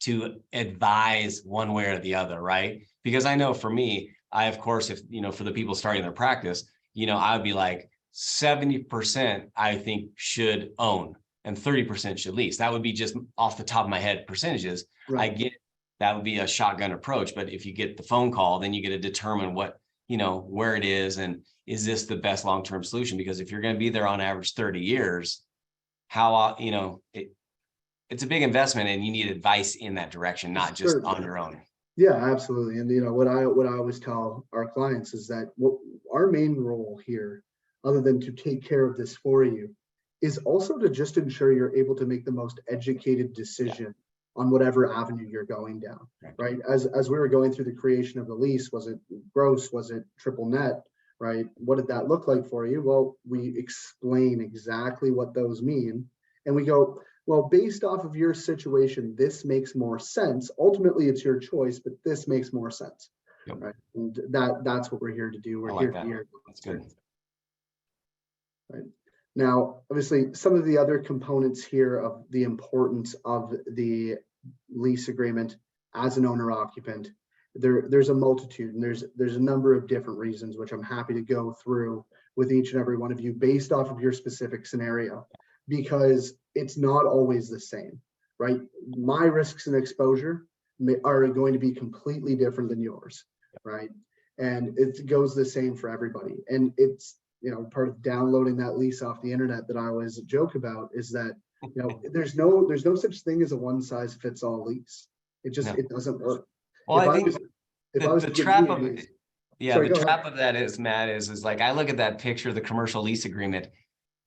to advise one way or the other, right? Because I know for me, I of course, if for the people starting their practice, I would be like 70% I think should own and 30% should lease. That would be just off the top of my head percentages. Right. I get that would be a shotgun approach, but if you get the phone call, then you get to determine what, where it is and is this the best long-term solution? Because if you're going to be there on average 30 years, how, it's a big investment and you need advice in that direction, not just on your own. Yeah, absolutely. And what I always tell our clients is that our main role here, other than to take care of this for you, is also to just ensure you're able to make the most educated decision on whatever avenue you're going down, right? As we were going through the creation of the lease, was it gross? Was it triple net, right? What did that look like for you? Well, we explain exactly what those mean. And we go, well, based off of your situation, this makes more sense. Ultimately, it's your choice, but this makes more sense, right? And that's what we're here to do. We're here to hear. That's good. Right. Now, obviously, some of the other components here of the importance of the lease agreement as an owner occupant, there's a multitude, and there's a number of different reasons, which I'm happy to go through with each and every one of you based off of your specific scenario, because it's not always the same, right? My risks and exposure are going to be completely different than yours, right? And it goes the same for everybody. And it's, part of downloading that lease off the internet that I always joke about is that, there's no such thing as a one size fits all lease. It just, it doesn't work. Well, I think the trap of it, the trap of that is, Matt, is like, I look at that picture, the commercial lease agreement,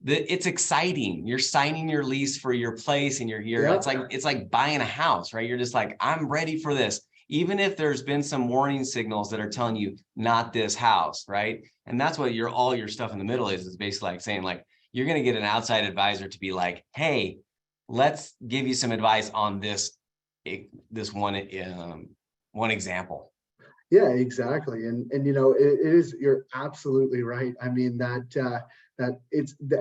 it's exciting. You're signing your lease for your place and it's like buying a house, right? You're just like, I'm ready for this. Even if there's been some warning signals that are telling you not this house, right? And that's what all your stuff in the middle is basically like saying, like, you're going to get an outside advisor to be like, hey, let's give you some advice on this one example. Yeah, exactly. And it is, you're absolutely right. I mean, that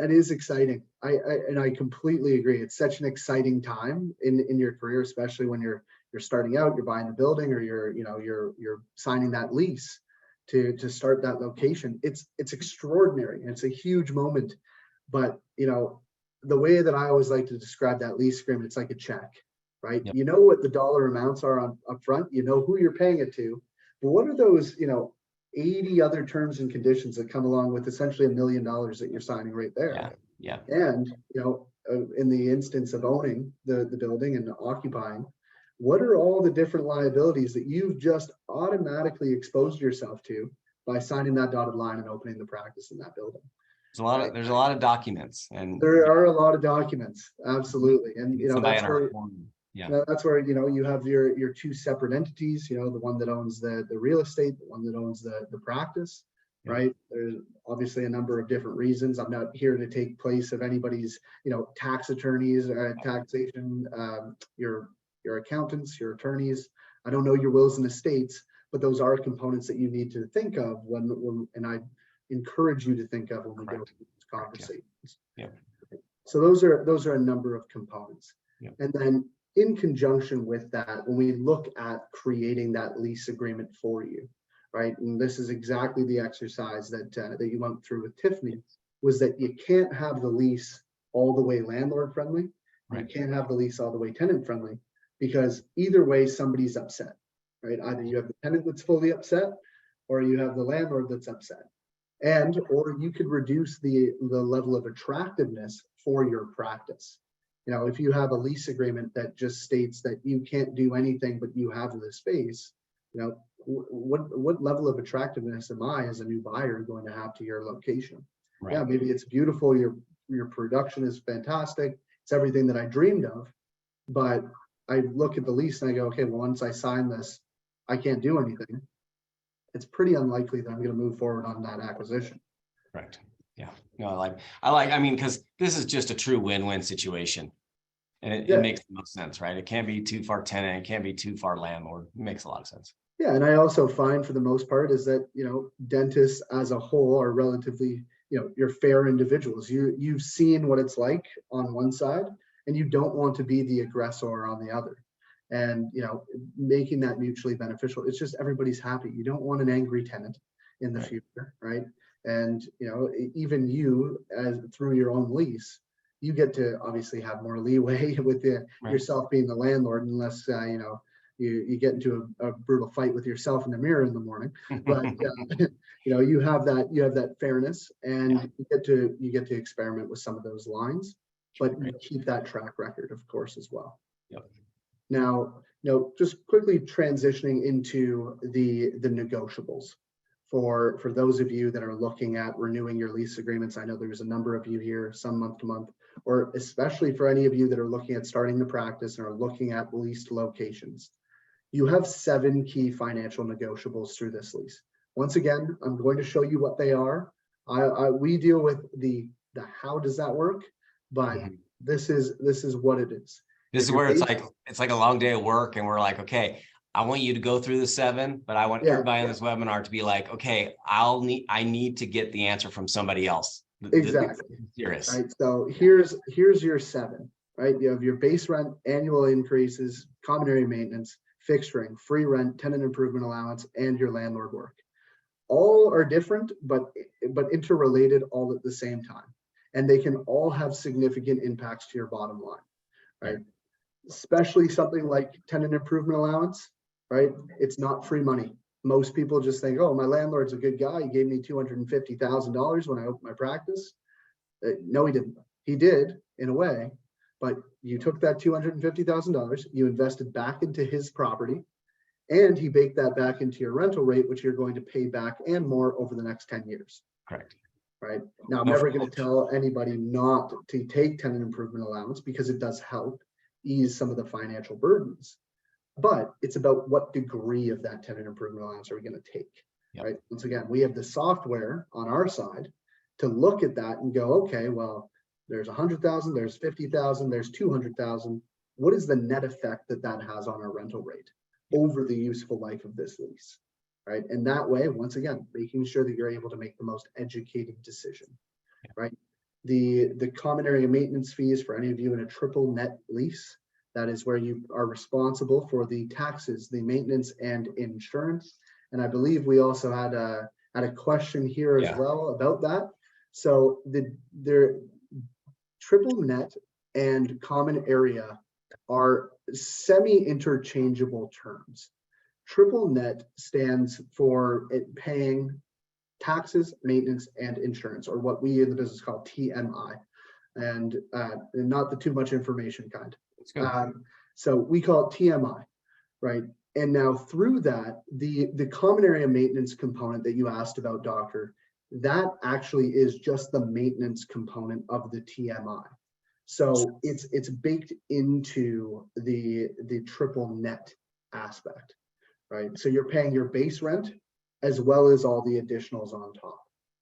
is exciting. I completely agree. It's such an exciting time in your career, especially when you're starting out, you're buying a building, or you're signing that lease to start that location. It's extraordinary. It's a huge moment. But the way that I always like to describe that lease agreement, it's like a check, right? Yep. You know what the dollar amounts are up front, who you're paying it to, but what are those 80 other terms and conditions that come along with essentially $1 million that you're signing right there? Yeah. And in the instance of owning the building and occupying, what are all the different liabilities that you've just automatically exposed yourself to by signing that dotted line and opening the practice in that building? There's a lot of documents, and there are a lot of documents, absolutely. And that's where you have your two separate entities, the one that owns the real estate, the one that owns the practice, right? There's obviously a number of different reasons. I'm not here to take place of anybody's tax attorneys, taxation, your accountants, your attorneys. I don't know your wills and estates, but those are components that you need to think of when and I encourage you to think of when we go through these conversations. So those are a number of components. And then in conjunction with that, when we look at creating that lease agreement for you, right? And this is exactly the exercise that you went through with Tiffany, was that you can't have the lease all the way landlord friendly. Right. You can't have the lease all the way tenant friendly, because either way somebody's upset, right? Either you have the tenant that's fully upset, or you have the landlord that's upset. And or you could reduce the level of attractiveness for your practice. You know, if you have a lease agreement that just states that you can't do anything but you have the space, you know, what level of attractiveness am I as a new buyer going to have to your location? Right. Yeah, maybe it's beautiful, your production is fantastic, it's everything that I dreamed of, but I look at the lease and I go, okay, well, once I sign this, I can't do anything. It's pretty unlikely that I'm going to move forward on that acquisition. Correct. Yeah. No, I mean, because this is just a true win-win situation. And it makes the most sense, right? It can't be too far tenant, it can't be too far landlord. It makes a lot of sense. Yeah, and I also find for the most part is that, you know, dentists as a whole are relatively, you know, you're fair individuals. You've seen what it's like on one side, and you don't want to be the aggressor on the other. And, you know, making that mutually beneficial, it's just everybody's happy. You don't want an angry tenant in the future, right? And, you know, even you, as through your own lease, you get to obviously have more leeway with yourself being the landlord, unless, you know, you get into a brutal fight with yourself in the mirror in the morning. But, you know, you have that fairness, and you get to experiment with some of those lines, but you keep that track record, of course, as well. Yep. Now, you know, just quickly transitioning into the negotiables for those of you that are looking at renewing your lease agreements. I know there's a number of you here, some month to month, or especially for any of you that are looking at starting the practice and are looking at leased locations. You have 7 key financial negotiables through this lease. Once again, I'm going to show you what they are. We deal with the how does that work, but this is what it is. This is where it's like a long day of work, and we're like, okay, I want you to go through the 7, but I want everybody in this webinar to be like, okay, I need to get the answer from somebody else. Exactly. Serious. Right. So here's your 7. Right. You have your base rent, annual increases, common area maintenance, fixturing, free rent, tenant improvement allowance, and your landlord work. All are different, but interrelated all at the same time, and they can all have significant impacts to your bottom line. Right. Especially something like tenant improvement allowance, right? It's not free money. Most people just think, oh, my landlord's a good guy. He gave me $250,000 when I opened my practice. No, he didn't. He did in a way, but you took that $250,000, you invested back into his property, and he baked that back into your rental rate, which you're going to pay back and more over the next 10 years. Correct. Right. Now, I'm never going to tell anybody not to take tenant improvement allowance, because it does help ease some of the financial burdens, but it's about what degree of that tenant improvement allowance are we going to take. Right. Once again, we have the software on our side to look at that and go, okay, well, there's 100,000, there's 50,000, there's 200,000. What is the net effect that has on our rental rate over the useful life of this lease? Right. And that way, once again, making sure that you're able to make the most educated decision. Right. The common area maintenance fees for any of you in a triple net lease, that is where you are responsible for the taxes, the maintenance, and insurance. And I believe we also had a question here as well about that. So the triple net and common area are semi-interchangeable terms. Triple net stands for paying taxes, maintenance, and insurance, or what we in the business call TMI, and not the too much information kind. So we call it TMI, right? And now through that, the common area maintenance component that you asked about, Doctor, that actually is just the maintenance component of the TMI. So it's baked into the triple net aspect, right? So you're paying your base rent as well as all the additionals on top,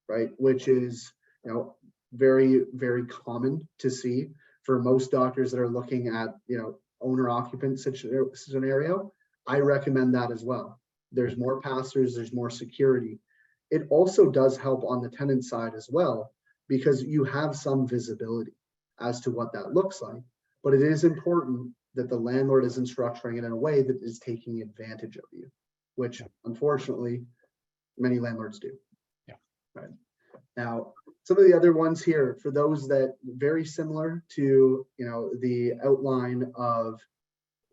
right? Which is, you know, very, very common to see for most doctors that are looking at, you know, owner-occupant scenario. I recommend that as well. There's more pass-throughs, there's more security. It also does help on the tenant side as well, because you have some visibility as to what that looks like. But it is important that the landlord isn't structuring it in a way that is taking advantage of you, which unfortunately many landlords do. Right. Now, some of the other ones here, for those that very similar to, the outline of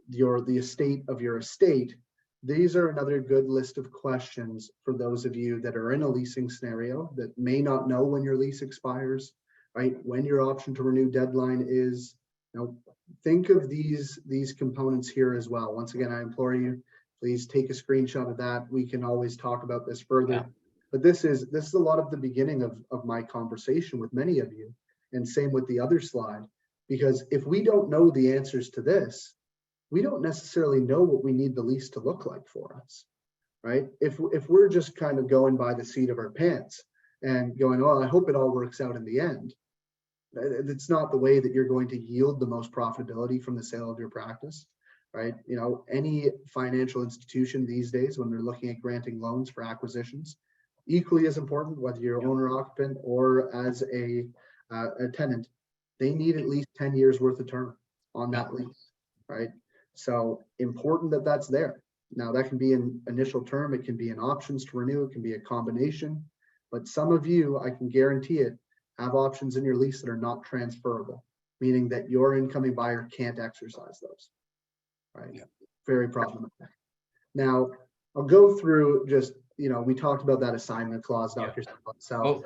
the estate of your estate, these are another good list of questions for those of you that are in a leasing scenario that may not know when your lease expires, right? When your option to renew deadline is. Think of these components here as well. Once again, I implore you, please take a screenshot of that. We can always talk about this further. Yeah. But this is a lot of the beginning of my conversation with many of you, and same with the other slide, because if we don't know the answers to this, we don't necessarily know what we need the lease to look like for us, right? If we're just kind of going by the seat of our pants and going, oh, I hope it all works out in the end, it's not the way that you're going to yield the most profitability from the sale of your practice, right? Any financial institution these days, when they're looking at granting loans for acquisitions, equally as important, whether you're owner occupant or as a tenant, they need at least 10 years worth of term on that lease, right? So important that that's there. Now that can be an initial term, it can be an options to renew, it can be a combination, but some of you, I can guarantee it, have options in your lease that are not transferable, meaning that your incoming buyer can't exercise those, right? Yeah. Very problematic. Now, I'll go through just, we talked about that assignment clause, Dr. Sala. So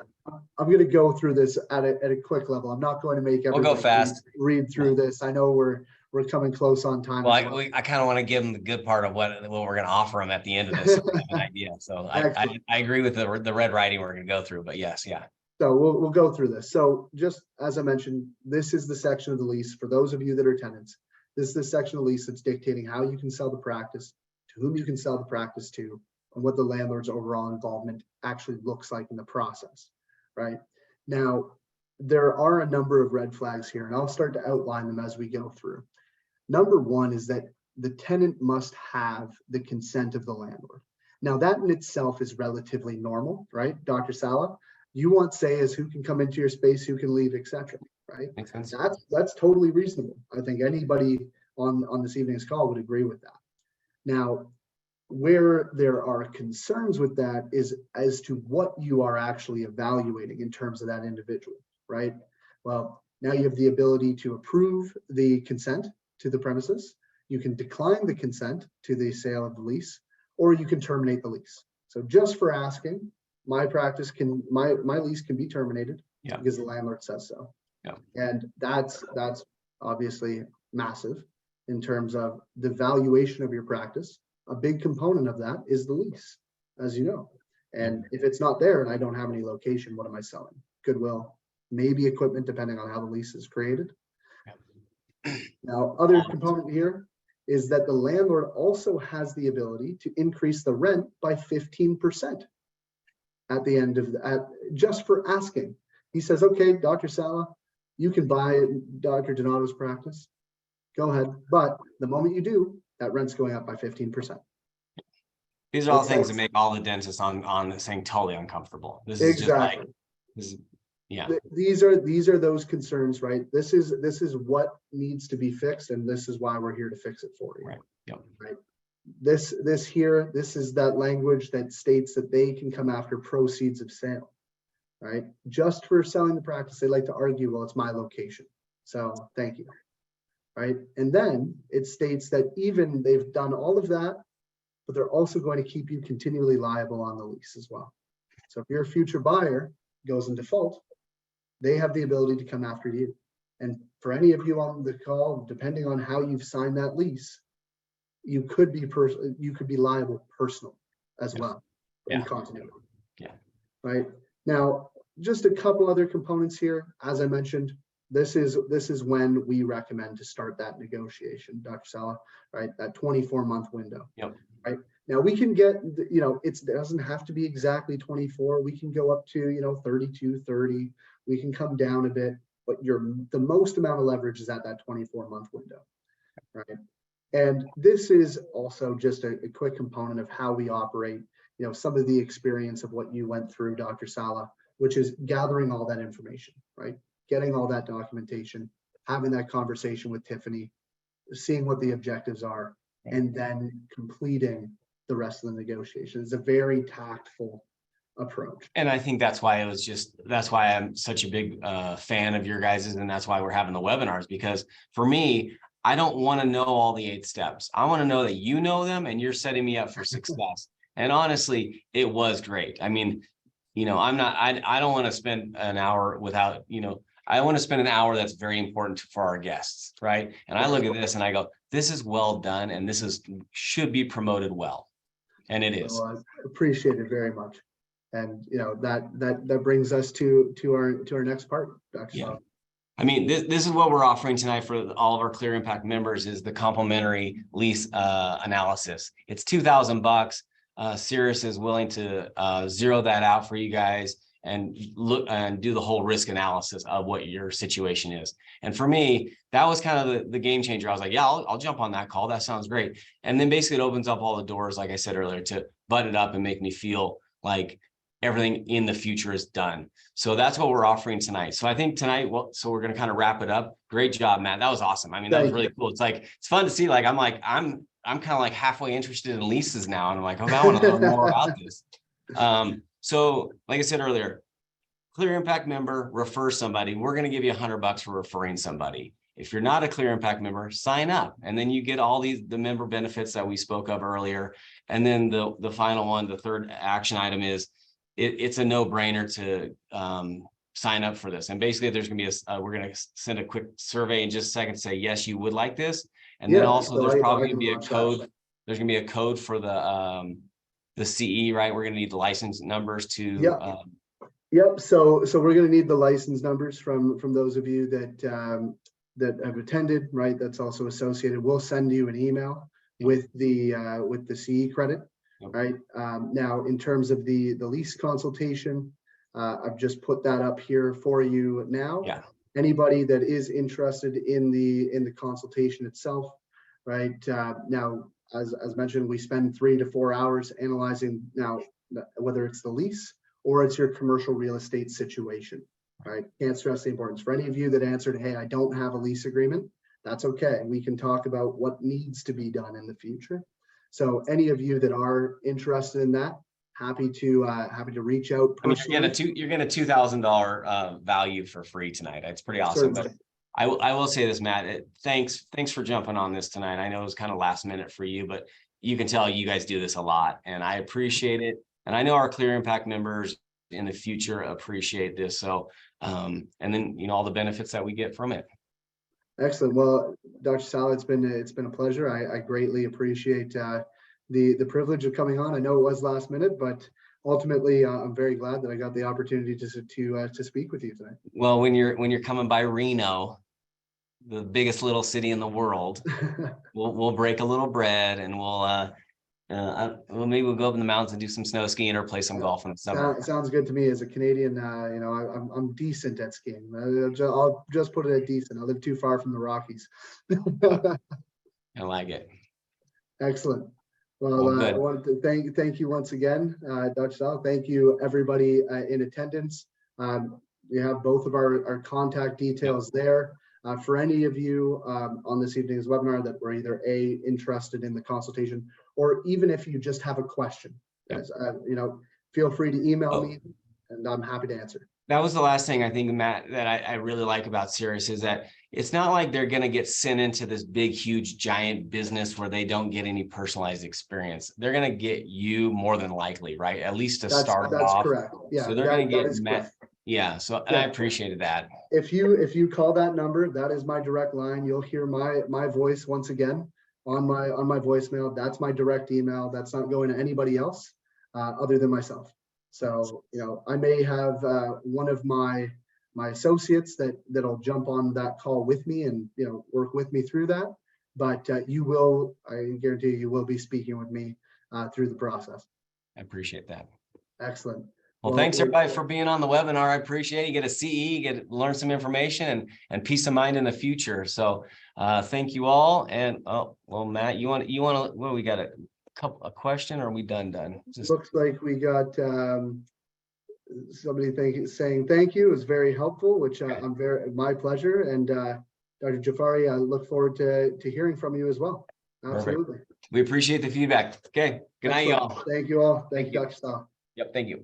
I'm going to go through this at a quick level. I'm not going to make everyone go fast. Read through this. I know we're coming close on time. Well, I kind of want to give them the good part of what we're going to offer them at the end of this. So an idea. So I agree with the red writing we're going to go through, but yes, yeah. So we'll go through this. So just as I mentioned, this is the section of the lease for those of you that are tenants. This is the section of the lease that's dictating how you can sell the practice, to whom you can sell the practice to, and what the landlord's overall involvement actually looks like in the process, right? Now, there are a number of red flags here, and I'll start to outline them as we go through. Number one is that the tenant must have the consent of the landlord. Now, that in itself is relatively normal, right, Dr. Sala? You want say as who can come into your space, who can leave, etc. Right? Makes sense. That's totally reasonable. I think anybody on this evening's call would agree with that. Now, where there are concerns with that is as to what you are actually evaluating in terms of that individual, right? Well, now you have the ability to approve the consent to the premises. You can decline the consent to the sale of the lease, or you can terminate the lease. So just for asking, my lease can be terminated because the landlord says so. Yeah. And that's obviously massive in terms of the valuation of your practice. A big component of that is the lease, as you know. And if it's not there and I don't have any location, what am I selling? Goodwill, maybe equipment, depending on how the lease is created. Yeah. Now, other component here is that the landlord also has the ability to increase the rent by 15%. At the end of just for asking. He says, okay, Dr. Sala, you can buy Dr. Donato's practice. Go ahead. But the moment you do, that rent's going up by 15%. These are all things that make all the dentists on this thing totally uncomfortable. This is exactly. These are those concerns, right? This is what needs to be fixed, and this is why we're here to fix it for you. Right. Yep. Right. This is that language that states that they can come after proceeds of sale, right? Just for selling the practice, they like to argue, well, it's my location. So thank you, right? And then it states that even they've done all of that, but they're also going to keep you continually liable on the lease as well. So if your future buyer goes in default, they have the ability to come after you. And for any of you on the call, depending on how you've signed that lease, you could be liable personally as well in continuity. Yeah. Right. Now, just a couple other components here. As I mentioned, this is when we recommend to start that negotiation, Dr. Sala, right? That 24-month window. Yep. Right. Now we can get, it doesn't have to be exactly 24. We can go up to, 32, 30. We can come down a bit, but the most amount of leverage is at that 24-month window. Right. And this is also just a quick component of how we operate, some of the experience of what you went through, Dr. Sala, which is gathering all that information, right? Getting all that documentation, having that conversation with Tiffany, seeing what the objectives are, and then completing the rest of the negotiation. It's a very tactful approach. And I think that's why that's why I'm such a big fan of your guys's, and that's why we're having the webinars, because for me, I don't want to know all the 8 steps. I want to know that you know them and you're setting me up for success. And honestly, it was great. I mean, I don't want to spend an hour without, I want to spend an hour that's very important for our guests, right? And I look at this and I go, this is well done, and should be promoted well. And it is. Well, I appreciate it very much. And that brings us to our next part, Dr. Yeah. Sala. I mean, this is what we're offering tonight for all of our Clear Impact members, is the complimentary lease analysis. It's $2,000. Cirrus is willing to zero that out for you guys and look and do the whole risk analysis of what your situation is. And for me, that was kind of the game changer. I was like, yeah, I'll jump on that call. That sounds great. And then basically it opens up all the doors, like I said earlier, to button it up and make me feel like everything in the future is done. So that's what we're offering tonight. So I think tonight, so we're going to kind of wrap it up. Great job, Matt. That was awesome. I mean, that was really cool. It's fun to see, like, I'm kind of like halfway interested in leases now. And I'm like, okay, I want to learn more about this. So like I said earlier, Clear Impact member, refer somebody. We're going to give you $100 for referring somebody. If you're not a Clear Impact member, sign up, and then you get all the member benefits that we spoke of earlier. And then the final one, the third action item is, it's a no-brainer to sign up for this. And basically there's going to be we're going to send a quick survey in just a second to say, yes, you would like this. And then also there's probably going to be a code. There's going to be a code for the CE, right? We're going to need the license numbers to. Yep. So we're going to need the license numbers from those of you that have attended, right? That's also associated. We'll send you an email with the CE credit. Right. Now, in terms of the lease consultation, I've just put that up here for you now. Yeah. Anybody that is interested in the consultation itself, right? Now, as mentioned, we spend 3 to 4 hours analyzing now whether it's the lease or it's your commercial real estate situation. Right. Can't stress the importance. For any of you that answered, hey, I don't have a lease agreement, that's okay. We can talk about what needs to be done in the future. So any of you that are interested in that, happy to reach out personally. I mean, you're getting a $2,000 value for free tonight. It's pretty awesome. Certainly. But I will say this, Matt. Thanks for jumping on this tonight. I know it was kind of last minute for you, but you can tell you guys do this a lot, and I appreciate it. And I know our Clear Impact members in the future appreciate this. So, and then all the benefits that we get from it. Excellent. Well, Dr. Sala, it's been a pleasure. I greatly appreciate the privilege of coming on. I know it was last minute, but ultimately, I'm very glad that I got the opportunity to speak with you tonight. Well, when you're coming by Reno, the biggest little city in the world, we'll break a little bread, and maybe we'll go up in the mountains and do some snow skiing or play some golf in the summer. Sounds good to me. As a Canadian, I'm decent at skiing. I'll just put it at decent. I live too far from the Rockies. I like it. Excellent. Well, I wanted to thank you once again, Dr. Sala. Thank you, everybody in attendance. We have both of our contact details there. For any of you on this evening's webinar that were either interested in the consultation, or even if you just have a question, guys, feel free to email me, and I'm happy to answer. That was the last thing I think, Matt, that I really like about Cirrus, is that it's not like they're going to get sent into this big, huge, giant business where they don't get any personalized experience. They're going to get you more than likely, right? At least to start off. That's correct. Yeah. So they're going to get Matt. Yeah. So and I appreciated that. If you call that number, that is my direct line. You'll hear my voice once again on my voicemail. That's my direct email. That's not going to anybody else other than myself. So, I may have one of my associates that'll jump on that call with me and, work with me through that. But I guarantee you will be speaking with me through the process. I appreciate that. Excellent. Well, thanks everybody for being on the webinar. I appreciate it. You get a CE, learn some information and peace of mind in the future. So thank you all. And Matt, you want to, what, we got a question, or are we done? Looks like we got somebody saying thank you. It was very helpful, which my pleasure. And Dr. Jafari, I look forward to hearing from you as well. Absolutely. Perfect. We appreciate the feedback. Okay. Good night, y'all. Thank you all. Thank you, Dr. Sala. Yep. Thank you.